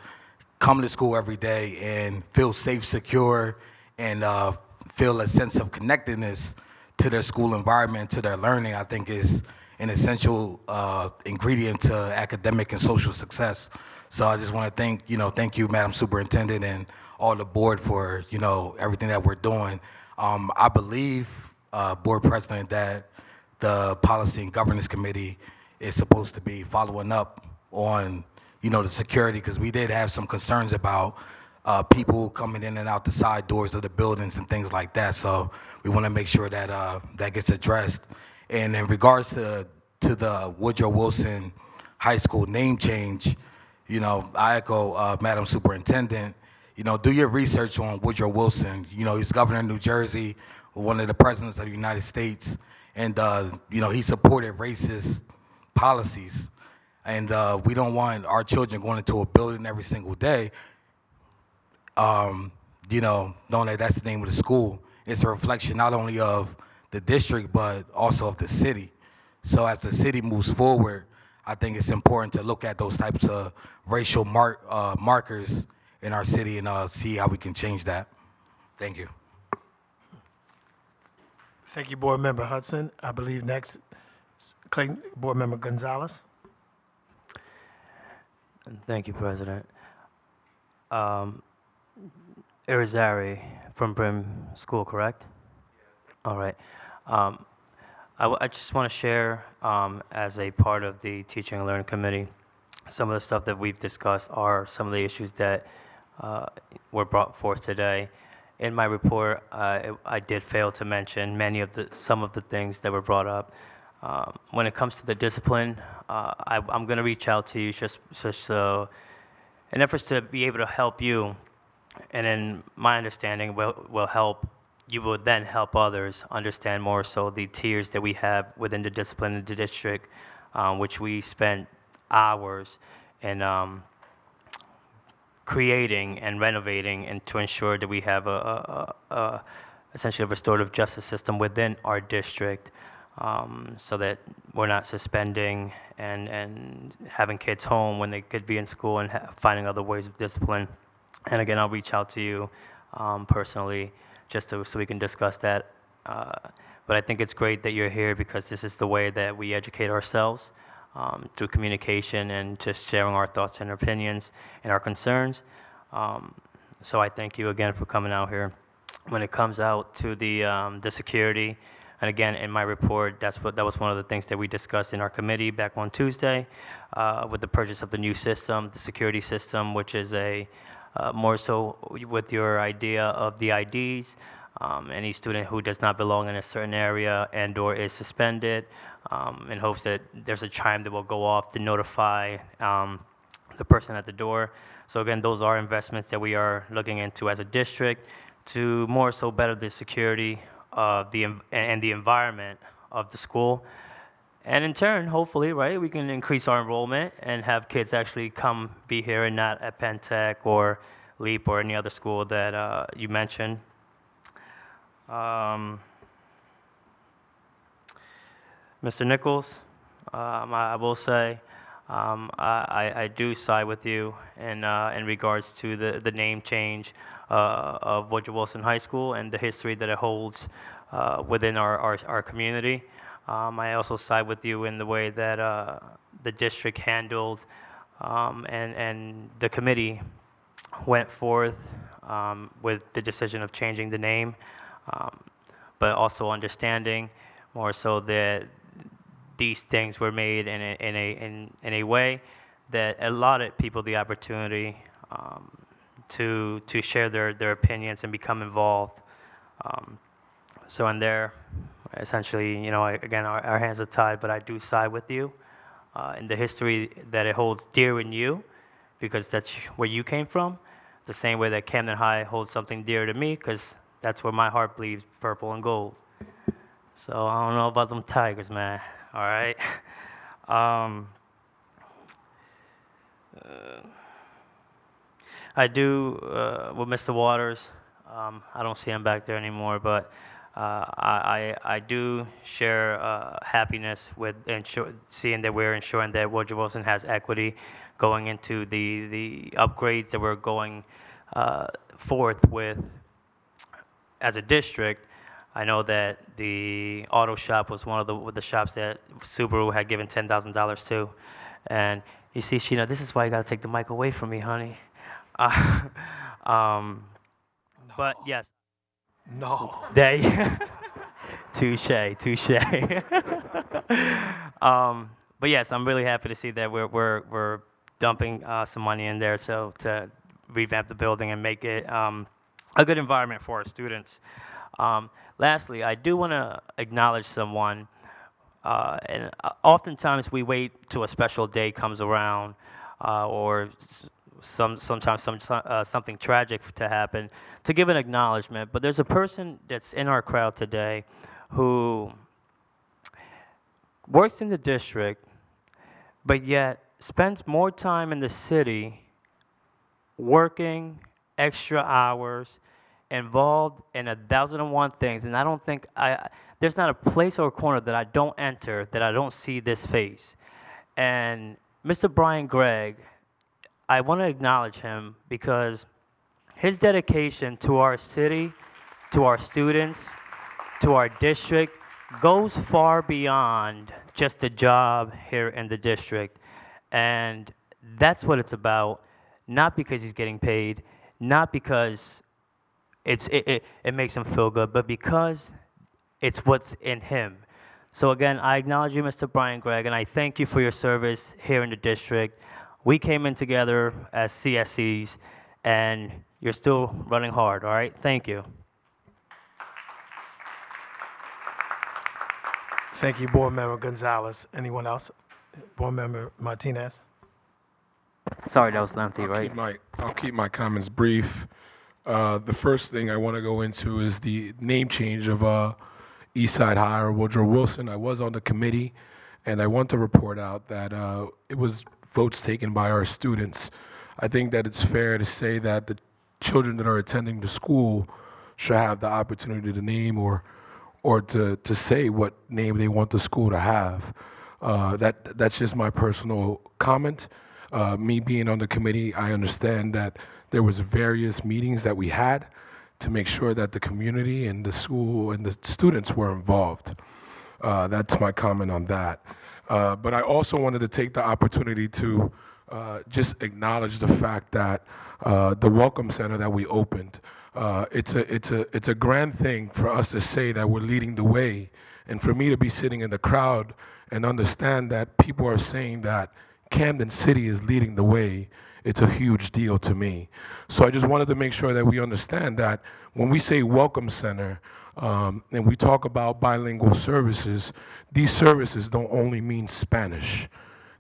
come to school every day and feel safe, secure, and feel a sense of connectedness to their school environment, to their learning. I think is an essential ingredient to academic and social success. So I just want to thank you, Madam Superintendent, and all the board for everything that we're doing. I believe, Board President, that the Policy and Governance Committee is supposed to be following up on, the security, because we did have some concerns about people coming in and out the side doors of the buildings and things like that. So we want to make sure that that gets addressed. And in regards to the Woodrow Wilson High School name change, I echo Madam Superintendent. Do your research on Woodrow Wilson. He was governor of New Jersey, one of the presidents of the United States, and he supported racist policies. And we don't want our children going into a building every single day, knowing that that's the name of the school. It's a reflection not only of the district, but also of the city. So as the city moves forward, I think it's important to look at those types of racial markers in our city and see how we can change that. Thank you. Thank you, Board Member Hudson. I believe next, Clayton, Board Member Gonzalez. Thank you, President. Irizarry from Brim School, correct? All right. I just want to share, as a part of the Teaching and Learning Committee, some of the stuff that we've discussed are some of the issues that were brought forth today. In my report, I did fail to mention some of the things that were brought up. When it comes to the discipline, I'm going to reach out to you just so, in efforts to be able to help you, and in my understanding will help, you will then help others understand more so the tiers that we have within the discipline in the district, which we spent hours in creating and renovating, and to ensure that we have essentially a restorative justice system within our district, so that we're not suspending and having kids home when they could be in school and finding other ways of discipline. And again, I'll reach out to you personally just so we can discuss that. But I think it's great that you're here because this is the way that we educate ourselves, through communication and just sharing our thoughts and opinions and our concerns. So I thank you again for coming out here. When it comes out to the security, and again, in my report, that was one of the things that we discussed in our committee back on Tuesday, with the purchase of the new system, the security system, which is more so with your idea of the IDs. Any student who does not belong in a certain area and/or is suspended, in hopes that there's a chime that will go off to notify the person at the door. So again, those are investments that we are looking into as a district to more so better the security of and the environment of the school. And in turn, hopefully, right, we can increase our enrollment and have kids actually come be here and not at Penn Tech or LEAP or any other school that you mentioned. Mr. Nichols, I will say, I do side with you in regards to the name change of Woodrow Wilson High School and the history that it holds within our community. I also side with you in the way that the district handled and the committee went forth with the decision of changing the name, but also understanding more so that these things were made in a way that allotted people the opportunity to share their opinions and become involved. So in there, essentially, you know, again, our hands are tied, but I do side with you in the history that it holds dear in you, because that's where you came from, the same way that Camden High holds something dear to me, because that's where my heart bleeds purple and gold. So I don't know about them Tigers, man. All right. I do with Mr. Waters. I don't see him back there anymore, but I do share happiness with seeing that we're ensuring that Woodrow Wilson has equity going into the upgrades that we're going forth with as a district. I know that the auto shop was one of the shops that Subaru had given $10,000 to. And you see, Sheena, this is why you got to take the mic away from me, honey. But yes. No. Touche. But yes, I'm really happy to see that we're dumping some money in there so to revamp the building and make it a good environment for our students. Lastly, I do want to acknowledge someone, and oftentimes we wait till a special day comes around, or sometimes something tragic to happen, to give an acknowledgement. But there's a person that's in our crowd today who works in the district, but yet spends more time in the city working extra hours, involved in 1,001 things, and I don't think there's not a place or a corner that I don't enter that I don't see this face. And Mr. Brian Gregg, I want to acknowledge him because his dedication to our city, to our students, to our district goes far beyond just a job here in the district. And that's what it's about, not because he's getting paid, not because it makes him feel good, but because it's what's in him. So again, I acknowledge you, Mr. Brian Gregg, and I thank you for your service here in the district. We came in together as CSEs, and you're still running hard, all right? Thank you. Thank you, Board Member Gonzalez. Anyone else? Board Member Martinez? Sorry, that was lengthy, right? I'll keep my comments brief. The first thing I want to go into is the name change of Eastside High, or Woodrow Wilson. I was on the committee, and I want to report out that it was votes taken by our students. I think that it's fair to say that the children that are attending the school should have the opportunity to name or to say what name they want the school to have. That's just my personal comment. Me being on the committee, I understand that there was various meetings that we had to make sure that the community and the school and the students were involved. That's my comment on that. But I also wanted to take the opportunity to just acknowledge the fact that the Welcome Center that we opened, it's a grand thing for us to say that we're leading the way, and for me to be sitting in the crowd and understand that people are saying that Camden City is leading the way it's a huge deal to me. So I just wanted to make sure that we understand that when we say welcome center, and we talk about bilingual services, these services don't only mean Spanish.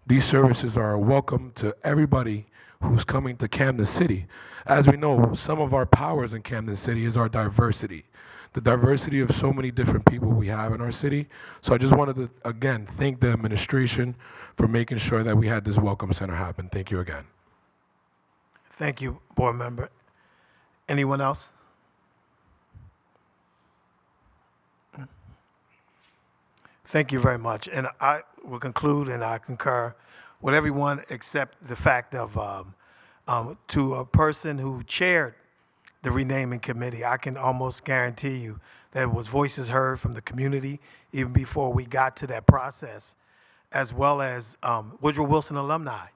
These services are a welcome to everybody who's coming to Camden City. As we know, some of our powers in Camden City is our diversity. The diversity of so many different people we have in our city. So I just wanted to, again, thank the administration for making sure that we had this welcome center happen. Thank you again. Thank you, board member. Anyone else? Thank you very much. And I will conclude, and I concur with everyone except the fact of, to a person who chaired the renaming committee, I can almost guarantee you that it was voices heard from the community even before we got to that process, as well as Woodrow Wilson alumni.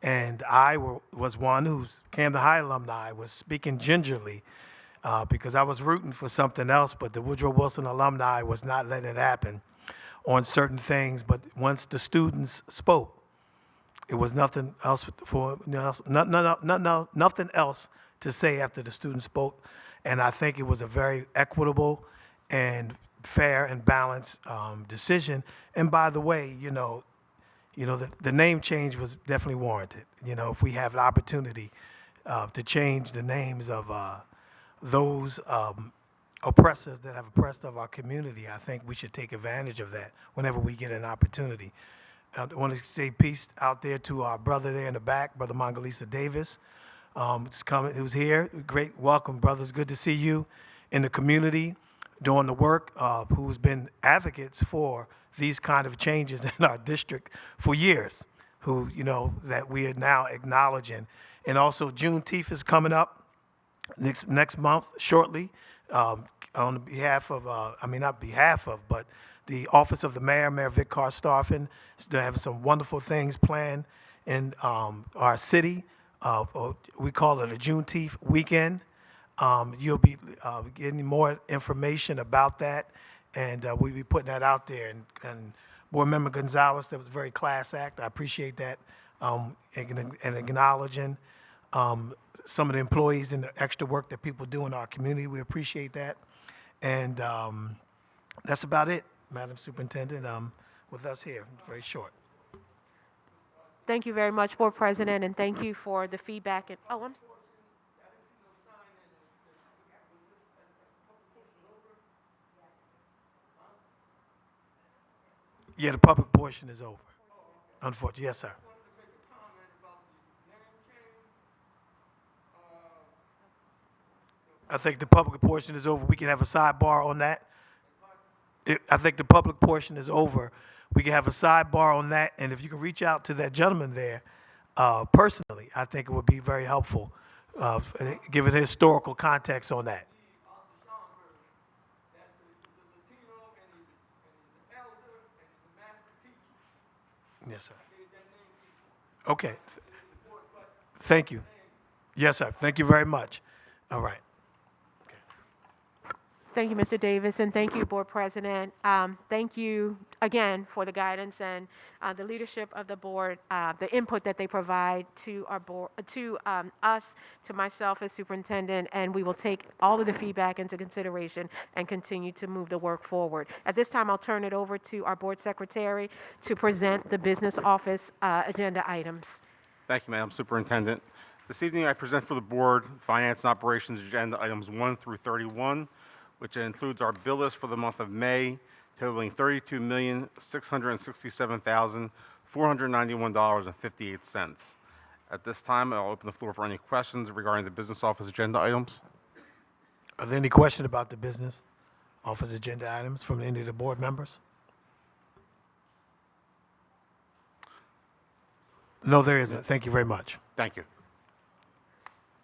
And I was one who's Camden High alumni, was speaking gingerly because I was rooting for something else, but the Woodrow Wilson alumni was not letting it happen on certain things. But once the students spoke, it was nothing else nothing else to say after the students spoke. And I think it was a very equitable and fair and balanced decision. And by the way, the name change was definitely warranted. If we have an opportunity to change the names of those oppressors that have oppressed of our community, I think we should take advantage of that whenever we get an opportunity. I want to say peace out there to our brother there in the back, Brother Mongalisa Davis, who's here. Great welcome, brothers. Good to see you in the community doing the work, who's been advocates for these kind of changes in our district for years, that we are now acknowledging. And also Juneteenth is coming up next month, shortly, on behalf of, but the Office of the Mayor, Mayor Vic Carr-Starfin, is having some wonderful things planned in our city. We call it a Juneteenth weekend. You'll be getting more information about that, and we'll be putting that out there. And Board Member Gonzalez, that was a very class act. I appreciate that, and acknowledging some of the employees and the extra work that people do in our community. We appreciate that. And that's about it, Madam Superintendent, with us here. Very short. Thank you very much, Board President, and thank you for the feedback. Yeah, the public portion is over. Unfortunately, yes, sir. I think the public portion is over. We can have a sidebar on that. I think the public portion is over. We can have a sidebar on that, and if you can reach out to that gentleman there personally, I think it would be very helpful, given the historical context on that. Yes, sir. Okay. Thank you. Yes, sir. Thank you very much. All right. Thank you, Mr. Davis, and thank you, Board President. Thank you again for the guidance and the leadership of the board, the input that they provide to our board, to us, to myself as superintendent, and we will take all of the feedback into consideration and continue to move the work forward. At this time, I'll turn it over to our board secretary to present the business office agenda items. Thank you, Madam Superintendent. This evening, I present for the board finance and operations agenda items 1 through 31. Which includes our bill list for the month of May, totaling $32,667,491.58. At this time, I'll open the floor for any questions regarding the business office agenda items. Are there any questions about the business office agenda items from any of the board members? No, there isn't. Thank you very much. Thank you.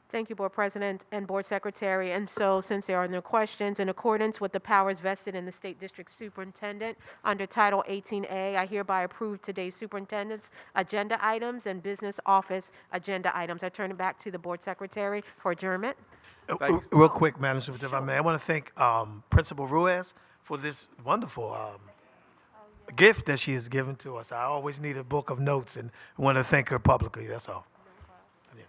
Thank you, Board President and Board Secretary. And so, since there are no questions, in accordance with the powers vested in the State District Superintendent under Title 18A, I hereby approve today's superintendent's agenda items and business office agenda items. I turn it back to the Board Secretary for adjournment. Real quick, Madam Superintendent, if I may, I want to thank Principal Ruiz for this wonderful gift that she has given to us. I always need a book of notes, and I want to thank her publicly. That's all. Yes.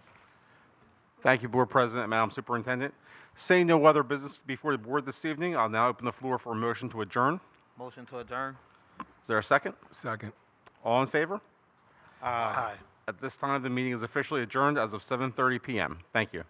Thank you, Board President and Madam Superintendent. Seeing no other business before the board this evening, I'll now open the floor for a motion to adjourn. Motion to adjourn. Is there a second? Second. All in favor? Aye. At this time, the meeting is officially adjourned as of 7:30 p.m. Thank you.